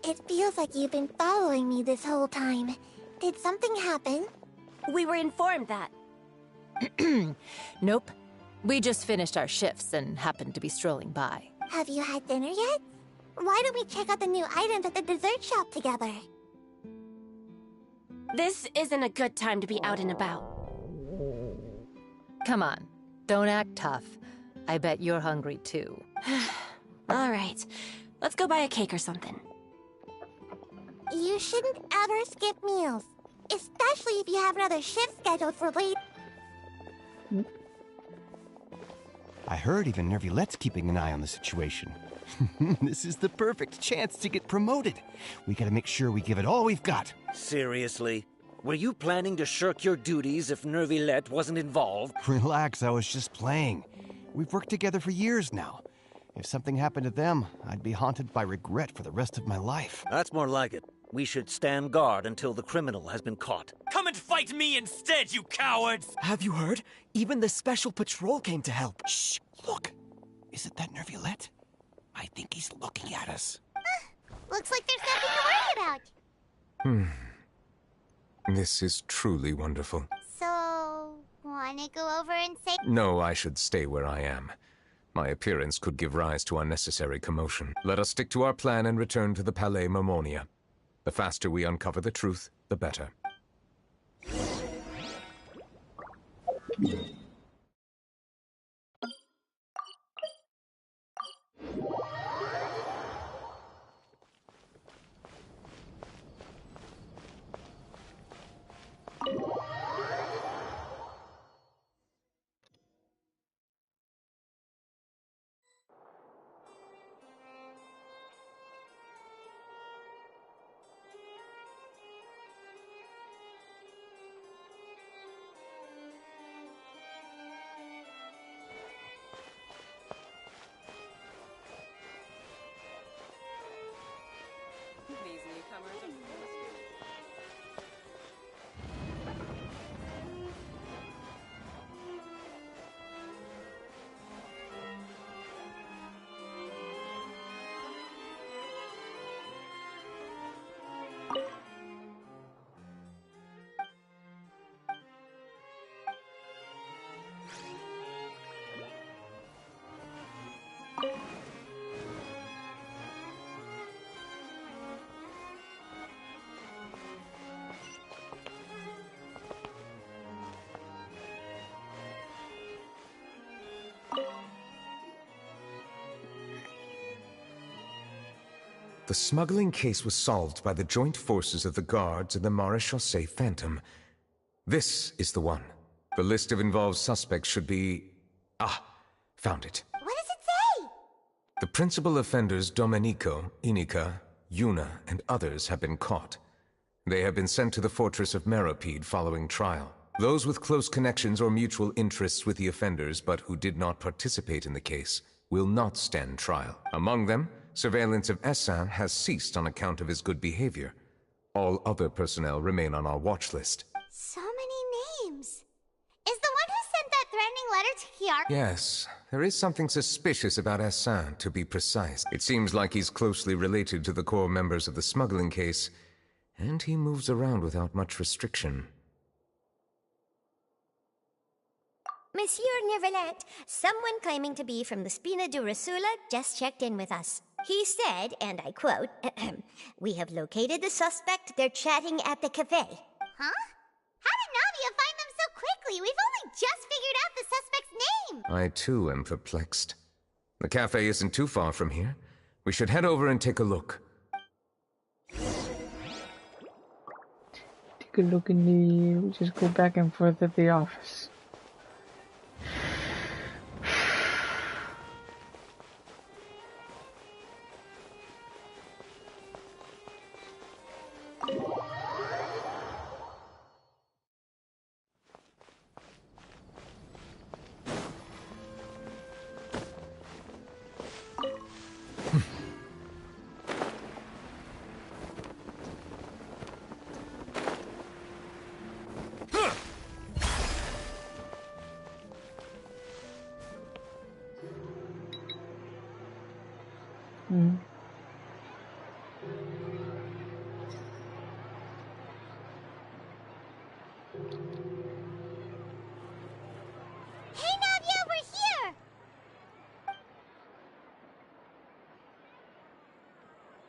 It feels like you've been following me this whole time. Did something happen? We were informed that. Nope. We just finished our shifts and happened to be strolling by. Have you had dinner yet? Why don't we check out the new items at the dessert shop together? This isn't a good time to be out and about. Come on, don't act tough. I bet you're hungry too. All right, let's go buy a cake or something. You shouldn't ever skip meals, especially if you have another shift scheduled for late. I heard even Neuvillette's keeping an eye on the situation. This is the perfect chance to get promoted. We gotta make sure we give it all we've got. Seriously? Were you planning to shirk your duties if Neuvillette wasn't involved? Relax, I was just playing. We've worked together for years now. If something happened to them, I'd be haunted by regret for the rest of my life. That's more like it. We should stand guard until the criminal has been caught. Come and fight me instead, you cowards! Have you heard? Even the Special Patrol came to help. Shh! Look! Isn't that Neuvillette? I think he's looking at us. Looks like there's nothing to worry about. This is truly wonderful. So, wanna go over and say— No, I should stay where I am. My appearance could give rise to unnecessary commotion. Let us stick to our plan and return to the Palais Mermonia. The faster we uncover the truth, the better. These newcomers are The smuggling case was solved by the joint forces of the guards and the Maréchaussée Phantom. This is the one. The list of involved suspects should be... Ah, found it. What does it say? The principal offenders Domenico, Inica, Yuna, and others have been caught. They have been sent to the fortress of Meropide following trial. Those with close connections or mutual interests with the offenders but who did not participate in the case will not stand trial. Among them, surveillance of Essin has ceased on account of his good behavior. All other personnel remain on our watch list. So many names. Is the one who sent that threatening letter to Kiara? Yes, there is something suspicious about Essin, to be precise. It seems like he's closely related to the core members of the smuggling case, and he moves around without much restriction. Monsieur Neuvillette, someone claiming to be from the Spina Durasula just checked in with us. He said, and I quote, "We have located the suspect. They're chatting at the cafe." Huh? How did Navia find them so quickly? We've only just figured out the suspect's name. I too am perplexed. The cafe isn't too far from here. We should head over and take a look. Take a look in the... Just go back and forth at the office. Hey, Navia, we're here!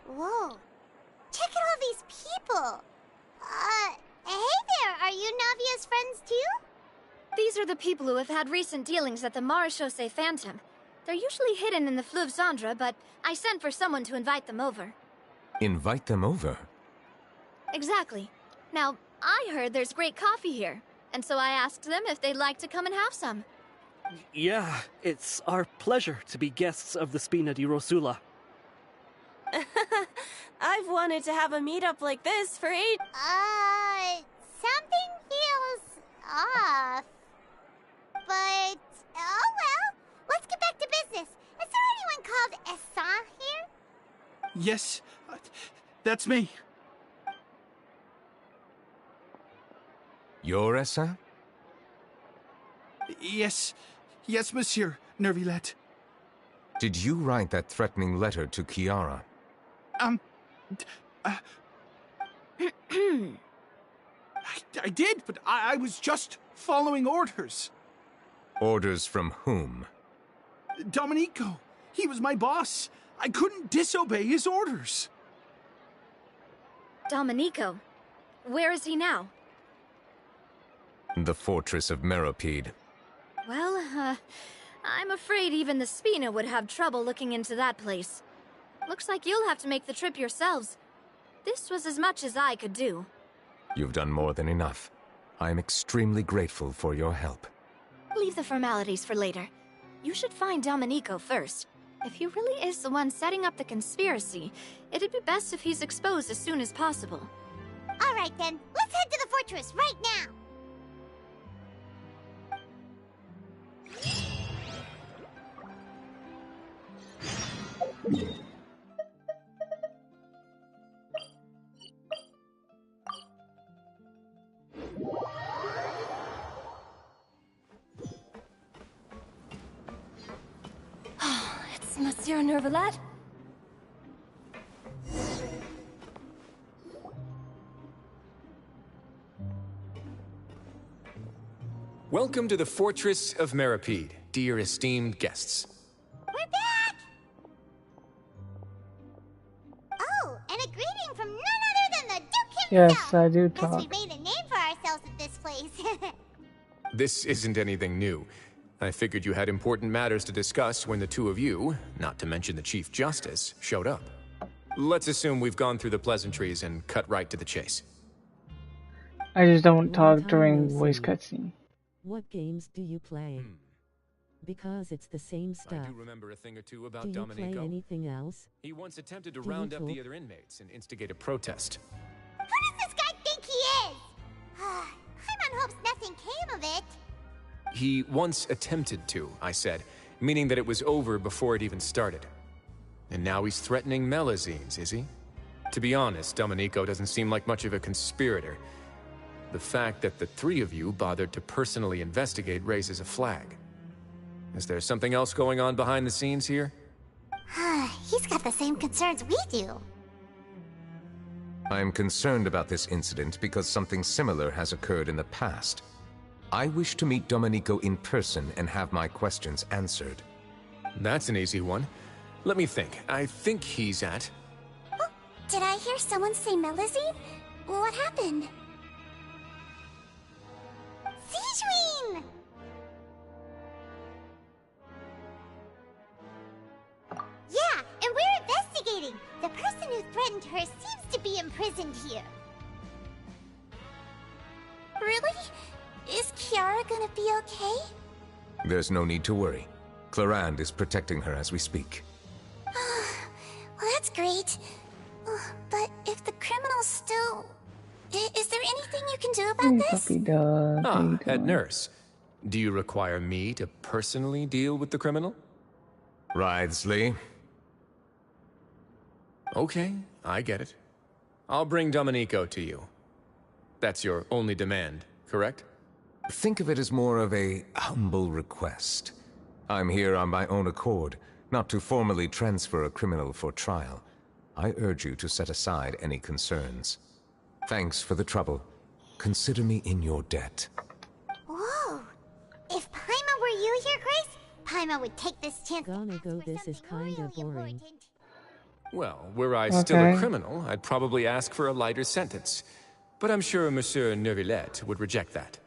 Whoa. Check out all these people! Hey there, are you Navia's friends too? These are the people who have had recent dealings at the Maréchaussée Phantom. They're usually hidden in the Fleuve Cendre, but I sent for someone to invite them over. Invite them over? Exactly. Now, I heard there's great coffee here, and so I asked them if they'd like to come and have some. Yeah, it's our pleasure to be guests of the Spina di Rosula. I've wanted to have a meetup like this for ages. Something feels off. But, oh well. Let's get back to business. Is there anyone called Essa here? Yes, that's me. You're Essa? Yes, Monsieur Neuvillette. Did you write that threatening letter to Kiara? I did, but I was just following orders. Orders from whom? Domenico. He was my boss. I couldn't disobey his orders. Domenico? Where is he now? The fortress of Meropide. Well, I'm afraid even the Spina would have trouble looking into that place. Looks like you'll have to make the trip yourselves. This was as much as I could do. You've done more than enough. I am extremely grateful for your help. Leave the formalities for later. You should find Domenico first. If he really is the one setting up the conspiracy, it'd be best if he's exposed as soon as possible. All right then, let's head to the fortress right now. It's Monsieur Neuvillette. Welcome to the Fortress of Meropide, dear esteemed guests. We're back! Oh, and a greeting from none other than the Duke himself! Yes, I do Guess talk. we made a name for ourselves at this place. This isn't anything new. I figured you had important matters to discuss when the two of you, not to mention the Chief Justice, showed up. Let's assume we've gone through the pleasantries and cut right to the chase. I just don't talk during voice cutscene. What games do you play? Because it's the same stuff. I do remember a thing or two about Do you Domenico. play anything else? He once attempted to Do you round up the talk? other inmates and instigate a protest. Who does this guy think he is? Paimon hopes nothing came of it. He once attempted to, I said, meaning that it was over before it even started. And now he's threatening Melazines, is he? To be honest, Domenico doesn't seem like much of a conspirator. The fact that the three of you bothered to personally investigate raises a flag. Is there something else going on behind the scenes here? He's got the same concerns we do. I am concerned about this incident because something similar has occurred in the past. I wish to meet Domenico in person and have my questions answered. That's an easy one. Let me think. I think he's at... Oh, did I hear someone say Melazine? What happened? Sigewinne! Yeah, and we're investigating. The person who threatened her seems to be imprisoned here. Really? Is Kiara gonna be okay? There's no need to worry. Clarande is protecting her as we speak. Well, that's great. But if the criminal's still... Is there anything you can do about this? Puppy dog. How you Head doing? nurse. Do you require me to personally deal with the criminal? Wriothesley. Okay, I get it. I'll bring Domenico to you. That's your only demand, correct? Think of it as more of a humble request. I'm here on my own accord, not to formally transfer a criminal for trial. I urge you to set aside any concerns. Thanks for the trouble. Consider me in your debt. Whoa! If Paimon were you here, Grace, Paimon would take this chance to Gonna ask go, for this is something kinda really boring. important. Well, were I still a Okay. criminal, I'd probably ask for a lighter sentence. But I'm sure Monsieur Neuvillette would reject that.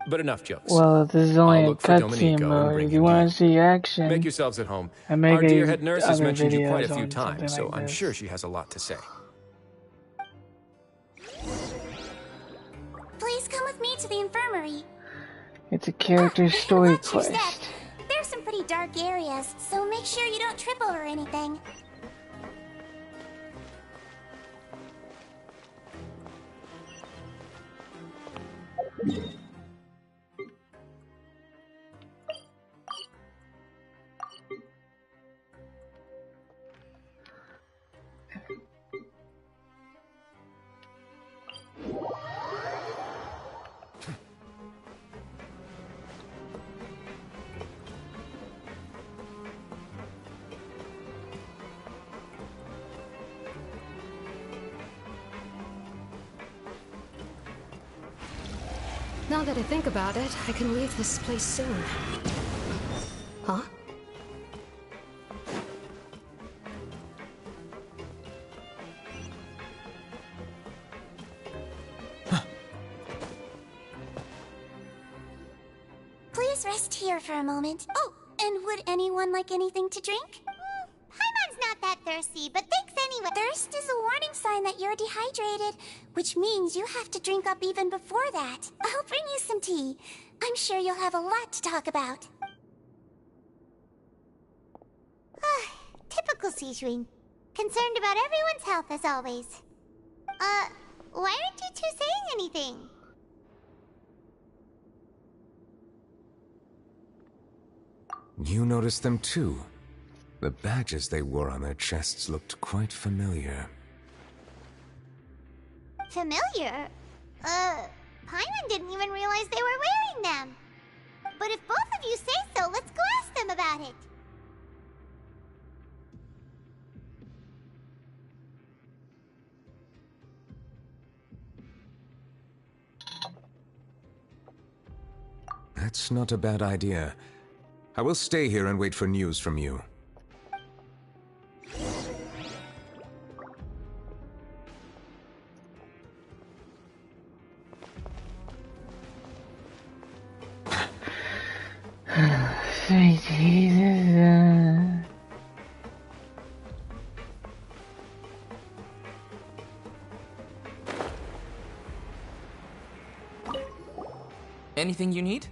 But enough jokes. Well, this is only I'll a look for cutscene Domenico and mode. bring If you him want here. to see action, Make yourselves at home. I make Our dear a- head nurse has other mentioned you quite a videos few on something times, so like I'm this. sure she has a lot to say. Please come with me to the infirmary. it's a character story Watch your quest. step. pretty dark areas, so make sure you don't trip over anything. Now that I think about it, I can leave this place soon. Huh? Please rest here for a moment. Oh, and would anyone like anything to drink? Paimon's not that thirsty, but thanks anyway. Thirst is a warning sign that you're dehydrated, which means you have to drink up even before that. I'll bring you some tea. I'm sure you'll have a lot to talk about. Typical Sejuin. Concerned about everyone's health as always. Why aren't you two saying anything? You noticed them too. The badges they wore on their chests looked quite familiar. Familiar? Paimon didn't even realize they were wearing them. But if both of you say so, let's go ask them about it. That's not a bad idea. I will stay here and wait for news from you. Sweet Jesus. Anything you need?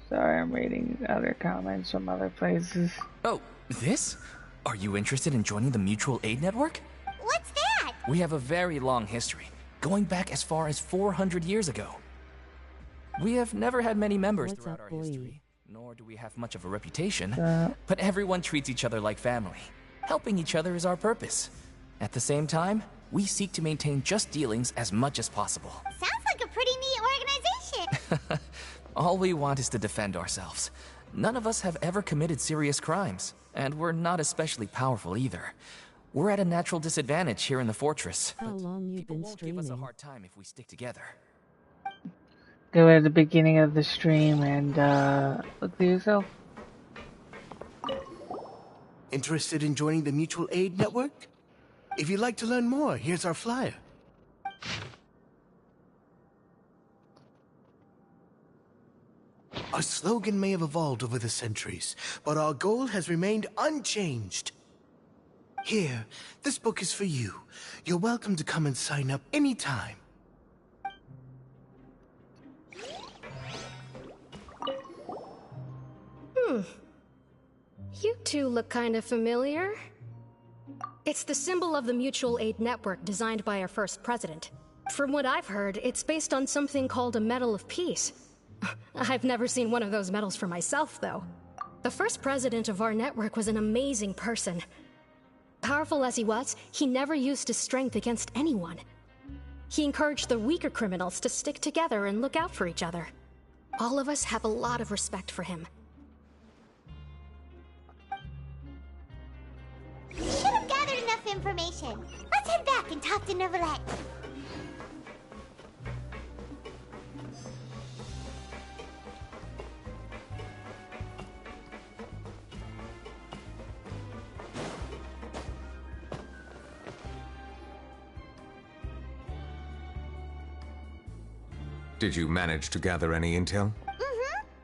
Sorry, I'm reading other comments from other places. Oh, this? Are you interested in joining the Mutual Aid Network? What's that? We have a very long history, going back as far as 400 years ago. We have never had many members throughout our history, nor do we have much of a reputation, but everyone treats each other like family. Helping each other is our purpose. At the same time, we seek to maintain just dealings as much as possible. Sounds like a pretty neat organization. All we want is to defend ourselves. None of us have ever committed serious crimes, and we're not especially powerful either. We're at a natural disadvantage here in the fortress. How long you been streaming? Give us a hard time if we stick together. Go at the beginning of the stream and look for yourself. Interested in joining the Mutual Aid Network? If you'd like to learn more, here's our flyer. Our slogan may have evolved over the centuries, but our goal has remained unchanged. Here, this book is for you. You're welcome to come and sign up anytime. You two look kind of familiar. It's the symbol of the Mutual Aid Network designed by our first president. From what I've heard, it's based on something called a Medal of Peace. I've never seen one of those medals for myself, though. The first president of our network was an amazing person. Powerful as he was, he never used his strength against anyone. He encouraged the weaker criminals to stick together and look out for each other. All of us have a lot of respect for him. We should have gathered enough information. Let's head back and talk to Neuvillette. Did you manage to gather any intel?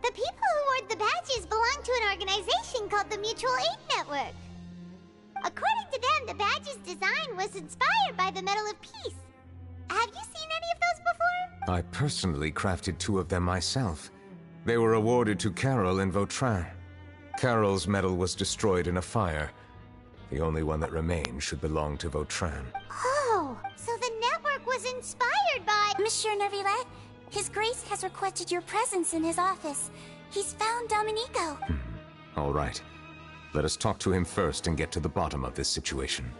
The people who wore the badges belong to an organization called the Mutual Aid Network. According to them, the badge's design was inspired by the Medal of Peace. Have you seen any of those before? I personally crafted 2 of them myself. They were awarded to Carol and Vautrin. Carol's medal was destroyed in a fire. The only one that remained should belong to Vautrin. Oh, so the network was inspired by... Monsieur Neuvillette, His Grace has requested your presence in his office. He's found Domenico. All right. Let us talk to him first and get to the bottom of this situation.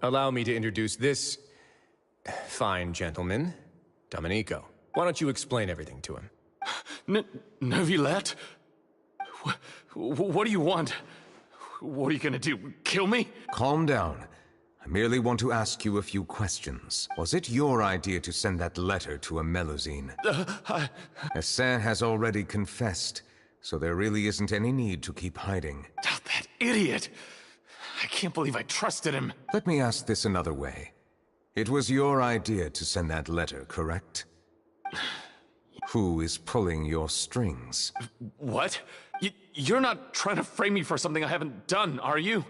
Allow me to introduce this fine gentleman, Domenico. Why don't you explain everything to him? Neuvillette? What do you want? What are you gonna do? Kill me? Calm down. I merely want to ask you a few questions. Was it your idea to send that letter to a Melusine? Essin has already confessed, so there really isn't any need to keep hiding. That idiot! I can't believe I trusted him. Let me ask this another way. It was your idea to send that letter, correct? Who is pulling your strings? What? You're not trying to frame me for something I haven't done, are you?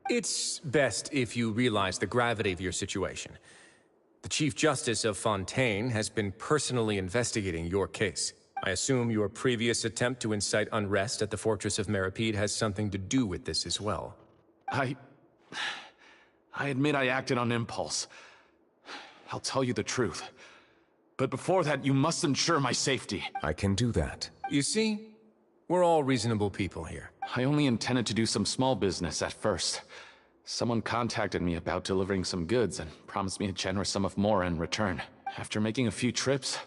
It's best if you realize the gravity of your situation. The Chief Justice of Fontaine has been personally investigating your case. I assume your previous attempt to incite unrest at the Fortress of Meripede has something to do with this as well. I admit I acted on impulse. I'll tell you the truth. But before that, you must ensure my safety. I can do that. You see, we're all reasonable people here. I only intended to do some small business at first. Someone contacted me about delivering some goods and promised me a generous sum of more in return. After making a few trips,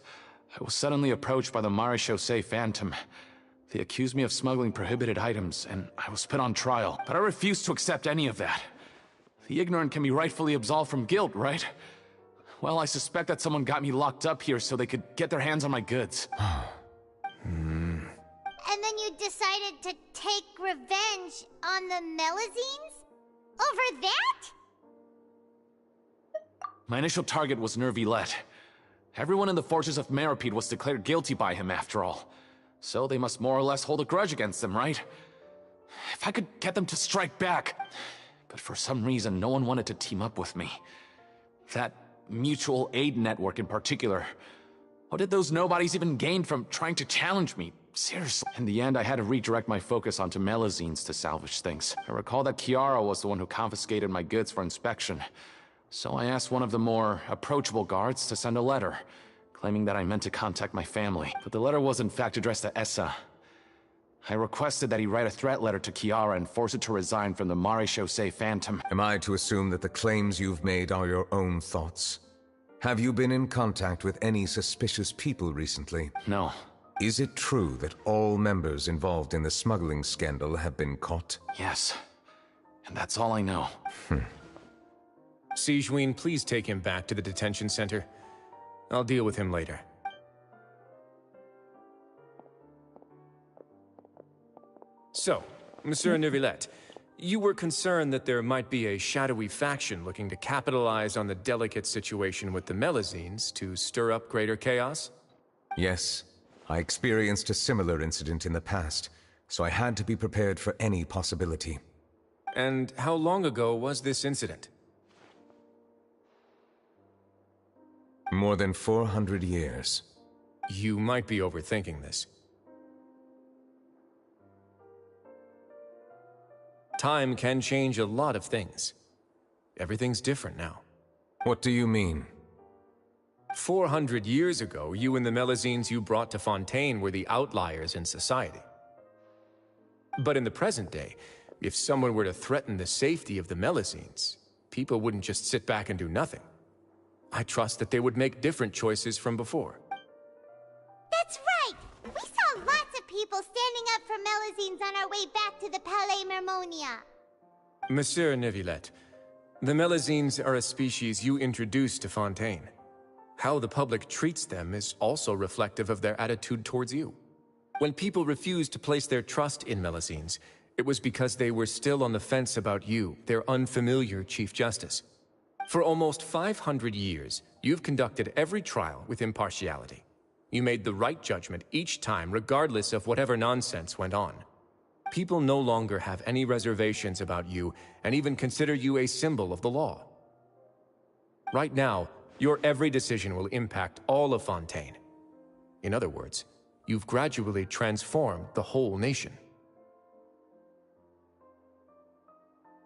I was suddenly approached by the Marechaussee Phantom. They accused me of smuggling prohibited items, and I was put on trial. But I refused to accept any of that. The ignorant can be rightfully absolved from guilt, right? Well, I suspect that someone got me locked up here so they could get their hands on my goods. And then you decided to take revenge on the Melusines? Over that? My initial target was Neuvillette. Everyone in the Fortress of Meripede was declared guilty by him, after all. So they must more or less hold a grudge against him, right? If I could get them to strike back. But for some reason, no one wanted to team up with me. That mutual aid network in particular. What did those nobodies even gain from trying to challenge me? Seriously. In the end, I had to redirect my focus onto Melusines to salvage things. I recall that Chiara was the one who confiscated my goods for inspection. So I asked one of the more approachable guards to send a letter, claiming that I meant to contact my family. But the letter was in fact addressed to Essa. I requested that he write a threat letter to Chiara and force it to resign from the Marechaussee Phantom. Am I to assume that the claims you've made are your own thoughts? Have you been in contact with any suspicious people recently? No. Is it true that all members involved in the smuggling scandal have been caught? Yes. And that's all I know. Sigewinne, please take him back to the detention center. I'll deal with him later. So, Monsieur Neuvillette, you were concerned that there might be a shadowy faction looking to capitalize on the delicate situation with the Melusines to stir up greater chaos? Yes. I experienced a similar incident in the past, so I had to be prepared for any possibility. And how long ago was this incident? More than 400 years. You might be overthinking this. Time can change a lot of things. Everything's different now. What do you mean? 400 years ago, you and the Melusines you brought to Fontaine were the outliers in society. But in the present day, if someone were to threaten the safety of the Melusines, people wouldn't just sit back and do nothing. I trust that they would make different choices from before. That's right! faithful standing up for Melazines on our way back to the Palais Mermonia. Monsieur Neuvillette, the Melazines are a species you introduced to Fontaine. How the public treats them is also reflective of their attitude towards you. When people refused to place their trust in Melazines, it was because they were still on the fence about you, their unfamiliar Chief Justice. For almost 500 years, you've conducted every trial with impartiality. You made the right judgment each time, regardless of whatever nonsense went on. People no longer have any reservations about you, and even consider you a symbol of the law. Right now, your every decision will impact all of Fontaine. In other words, you've gradually transformed the whole nation.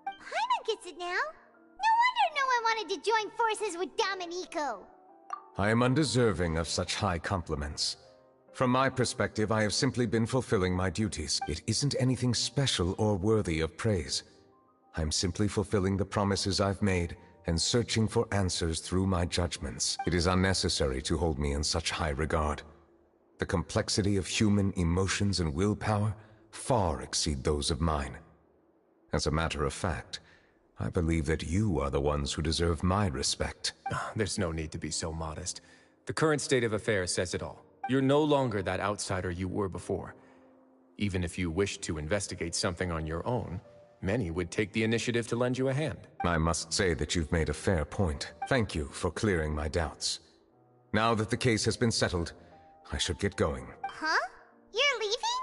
Paimon gets it now. No wonder no one wanted to join forces with Domenico. I am undeserving of such high compliments. From my perspective, I have simply been fulfilling my duties. It isn't anything special or worthy of praise. I'm simply fulfilling the promises I've made and searching for answers through my judgments. It is unnecessary to hold me in such high regard. The complexity of human emotions and willpower far exceed those of mine. As a matter of fact, I believe that you are the ones who deserve my respect. There's no need to be so modest. The current state of affairs says it all. You're no longer that outsider you were before. Even if you wished to investigate something on your own, many would take the initiative to lend you a hand. I must say that you've made a fair point. Thank you for clearing my doubts. Now that the case has been settled, I should get going. Huh? You're leaving?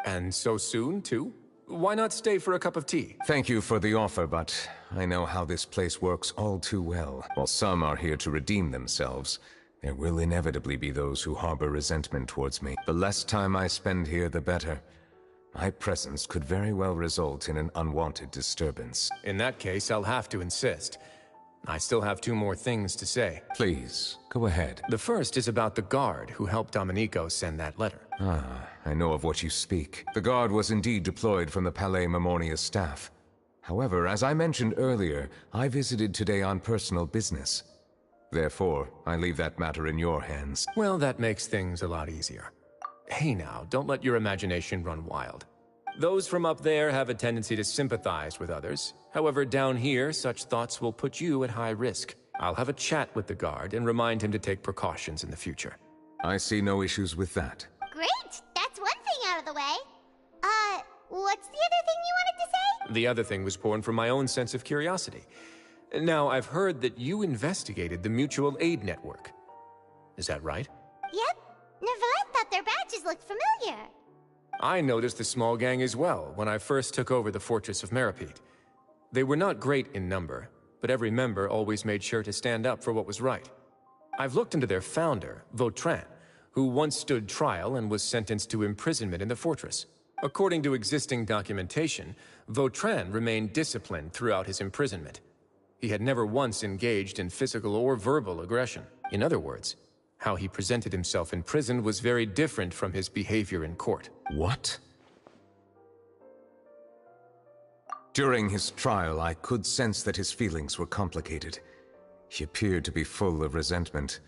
And so soon, too? Why not stay for a cup of tea? Thank you for the offer, but I know how this place works all too well. While some are here to redeem themselves, there will inevitably be those who harbor resentment towards me. The less time I spend here, the better. My presence could very well result in an unwanted disturbance. In that case, I'll have to insist. I still have 2 more things to say. Please, go ahead. The first is about the guard who helped Domenico send that letter. I know of what you speak. The guard was indeed deployed from the Palais Mermonia's staff. However, as I mentioned earlier, I visited today on personal business. Therefore, I leave that matter in your hands. Well, that makes things a lot easier. Hey now, don't let your imagination run wild. Those from up there have a tendency to sympathize with others. However, down here, such thoughts will put you at high risk. I'll have a chat with the guard and remind him to take precautions in the future. I see no issues with that. Great! That's one thing out of the way. What's the other thing you wanted to say? The other thing was born from my own sense of curiosity. Now, I've heard that you investigated the mutual aid network. Is that right? Yep. Neuvillette thought their badges looked familiar. I noticed the small gang as well when I first took over the Fortress of Meripede. They were not great in number, but every member always made sure to stand up for what was right. I've looked into their founder, Vautrin, who once stood trial and was sentenced to imprisonment in the fortress. According to existing documentation, Vautrin remained disciplined throughout his imprisonment. He had never once engaged in physical or verbal aggression. In other words, how he presented himself in prison was very different from his behavior in court. What? During his trial, I could sense that his feelings were complicated. He appeared to be full of resentment,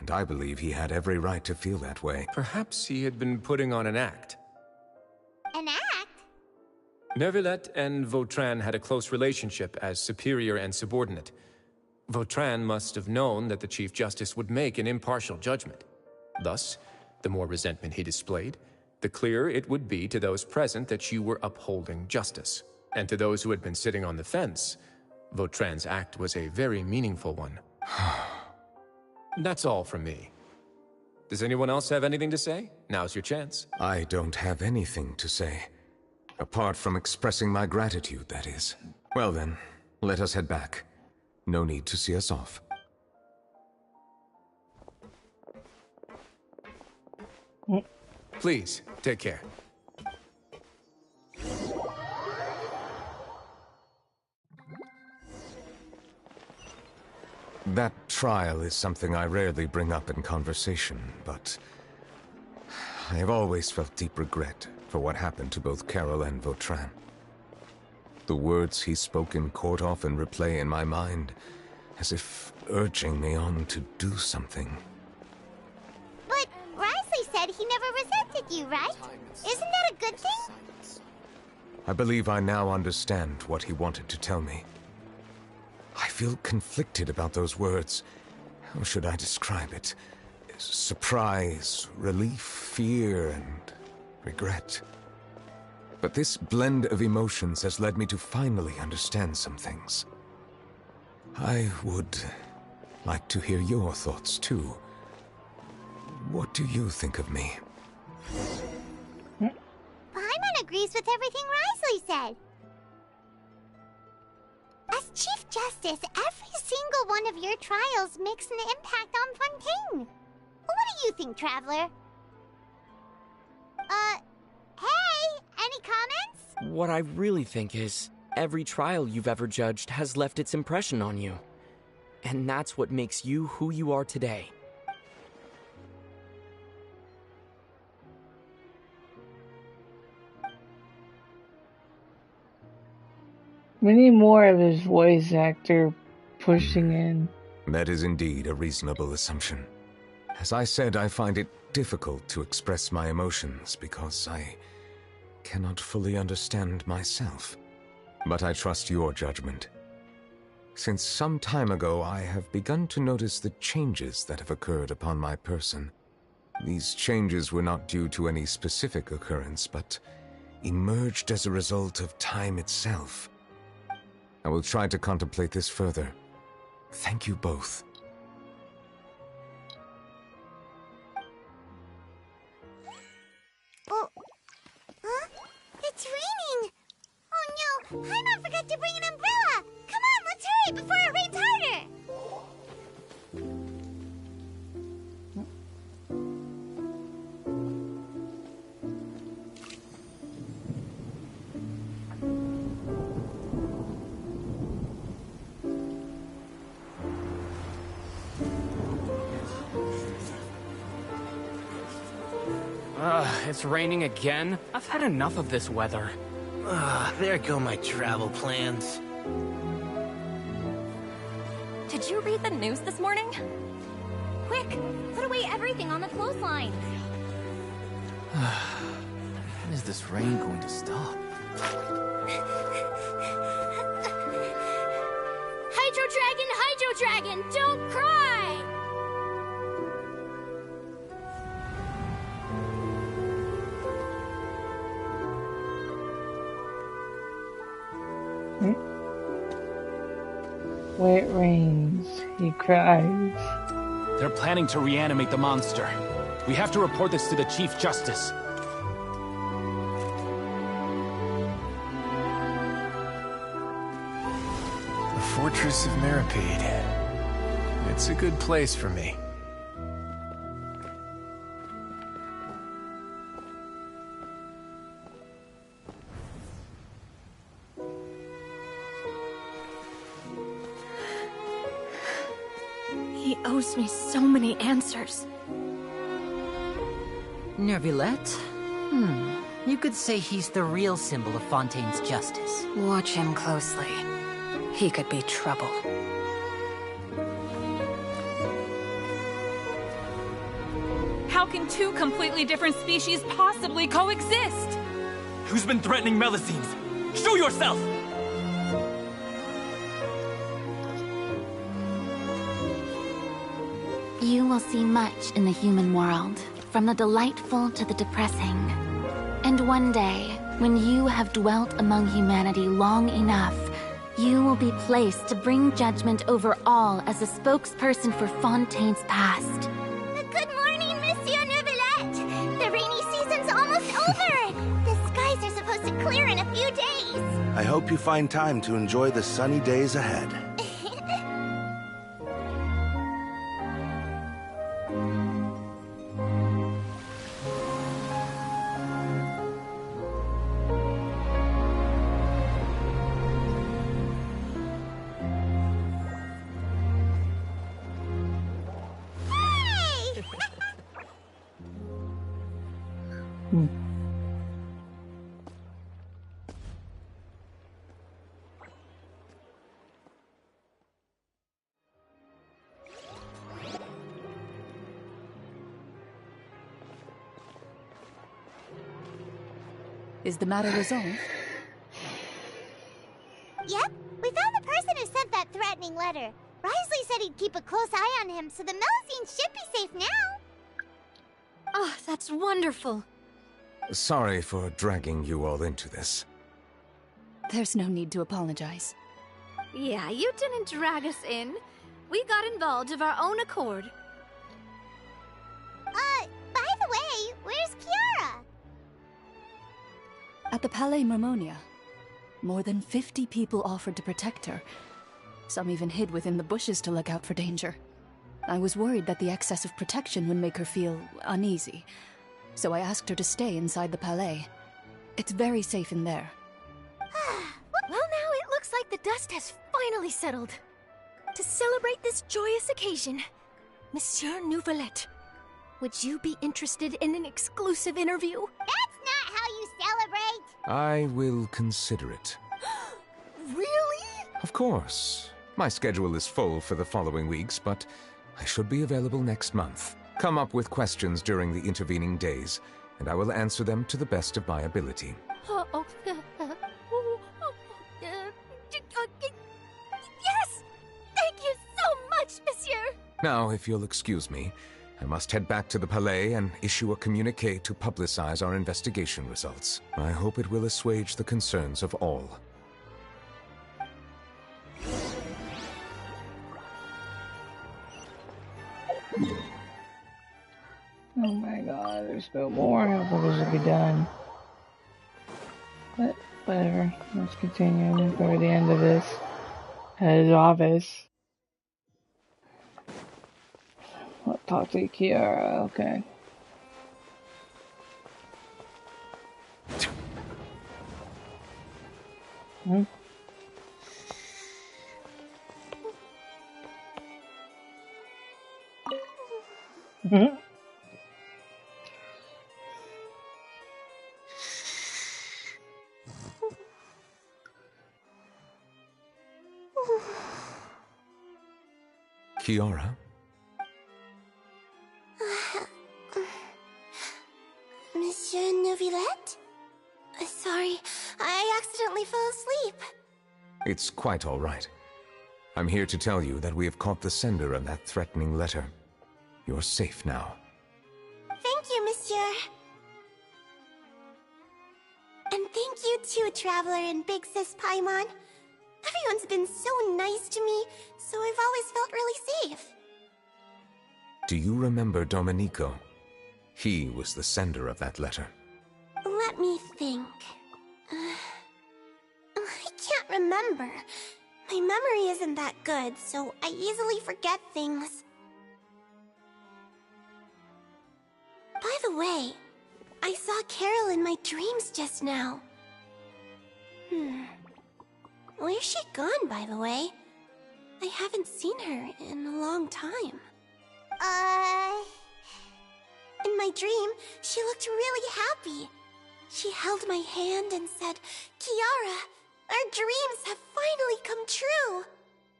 and I believe he had every right to feel that way. Perhaps he had been putting on an act. An act? Neuvillette and Vautrin had a close relationship as superior and subordinate. Vautrin must have known that the Chief Justice would make an impartial judgment. Thus, the more resentment he displayed, the clearer it would be to those present that you were upholding justice. And to those who had been sitting on the fence, Vautrin's act was a very meaningful one. That's all from me. Does anyone else have anything to say? Now's your chance. I don't have anything to say. Apart from expressing my gratitude, that is. Well then, let us head back. No need to see us off. Please, take care. That trial is something I rarely bring up in conversation, but I have always felt deep regret for what happened to both Carol and Vautrin. The words he spoke in court often replay in my mind, as if urging me on to do something. But Risley said he never resented you, right? Isn't that a good thing? I believe I now understand what he wanted to tell me. I feel conflicted about those words. How should I describe it? Surprise, relief, fear, and regret. But this blend of emotions has led me to finally understand some things. I would like to hear your thoughts, too. What do you think of me? Paimon agrees with everything Risley said. As Chief Justice, every single one of your trials makes an impact on Fontaine. What do you think, Traveler? Hey, any comments? What I really think is, every trial you've ever judged has left its impression on you. And that's what makes you who you are today. We need more of his voice actor pushing in. That is indeed a reasonable assumption. As I said, I find it difficult to express my emotions because I cannot fully understand myself. But I trust your judgment. Since some time ago, I have begun to notice the changes that have occurred upon my person. These changes were not due to any specific occurrence, but emerged as a result of time itself. I will try to contemplate this further. Thank you both. Oh, huh? It's raining! Oh no, Paimon forgot to bring an umbrella! Come on, let's hurry before it rains harder! It's raining again? I've had enough of this weather. There go my travel plans. Did you read the news this morning? Quick, put away everything on the clothesline. When is this rain going to stop? Hydro Dragon, don't cry! When it rains, he cries. They're planning to reanimate the monster. We have to report this to the Chief Justice. The Fortress of Meripede. It's a good place for me. He owes me so many answers. Neuvillette? You could say he's the real symbol of Fontaine's justice. Watch him closely. He could be trouble. How can two completely different species possibly coexist? Who's been threatening Melusines? Show yourself! You will see much in the human world, from the delightful to the depressing. And one day, when you have dwelt among humanity long enough, you will be placed to bring judgment over all as a spokesperson for Fontaine's past. Good morning, Monsieur Neuvillette! The rainy season's almost over! The skies are supposed to clear in a few days! I hope you find time to enjoy the sunny days ahead. Is the matter resolved? Yep, we found the person who sent that threatening letter. Risley said he'd keep a close eye on him, so the Melusine should be safe now. Oh, that's wonderful. Sorry for dragging you all into this. There's no need to apologize. Yeah, you didn't drag us in. We got involved of our own accord. By the way, where's Kiara? At the Palais Mermonia, more than 50 people offered to protect her. Some even hid within the bushes to look out for danger. I was worried that the excess of protection would make her feel uneasy, so I asked her to stay inside the Palais. It's very safe in there. Well, now it looks like the dust has finally settled. To celebrate this joyous occasion, Monsieur Neuvillette, would you be interested in an exclusive interview? That's not how you celebrate! I will consider it. Really? Of course. My schedule is full for the following weeks, but I should be available next month. Come up with questions during the intervening days, and I will answer them to the best of my ability. Yes! Thank you so much, Monsieur! Now, if you'll excuse me, I must head back to the Palais and issue a communique to publicize our investigation results. I hope it will assuage the concerns of all. Oh my god, there's no more. I thought this would be done. But, whatever. Let's continue for the end of this. At his office. I'll talk to Kiara, okay. Hmm? Mm-hmm. Kiara? Monsieur Neuvillette? Sorry, I accidentally fell asleep. It's quite all right. I'm here to tell you that we have caught the sender of that threatening letter. You're safe now. Thank you, Monsieur. And thank you too, Traveler and Big Sis Paimon. Everyone's been so nice to me, so I've always felt really safe. Do you remember Domenico? He was the sender of that letter. Let me think. I can't remember. My memory isn't that good, so I easily forget things. By the way, I saw Carol in my dreams just now. Where's she gone, by the way? I haven't seen her in a long time. In my dream, she looked really happy. She held my hand and said, "Kiara, our dreams have finally come true."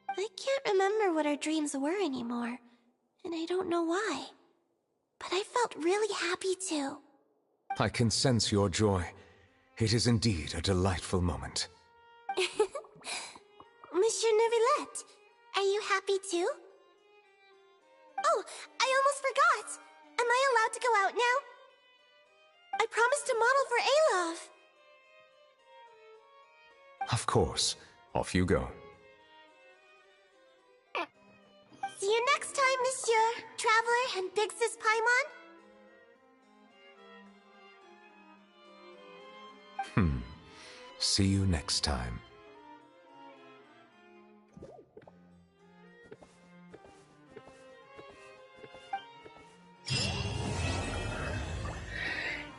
I can't remember what our dreams were anymore, and I don't know why. But I felt really happy too. I can sense your joy. It is indeed a delightful moment. Monsieur Neuvillette, are you happy too? Oh, I almost forgot! Am I allowed to go out now? I promised to model for Alov. Of course. Off you go. See you next time, Monsieur, Traveler, and Big Sis Paimon. See you next time.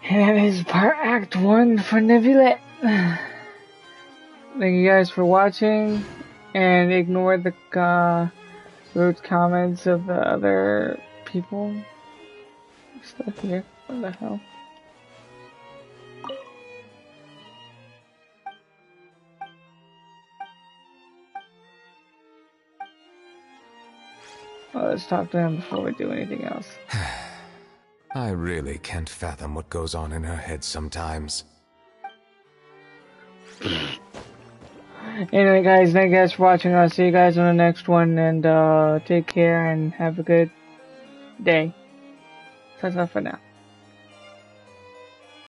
And that is part Act 1 for Neuvillette. Thank you guys for watching, and ignore the rude comments of the other people. Stuff here. What the hell? Well, let's talk to him before we do anything else. I really can't fathom what goes on in her head sometimes. Anyway, guys, thank you guys for watching. I'll see you guys on the next one, and take care and have a good day. That's all for now.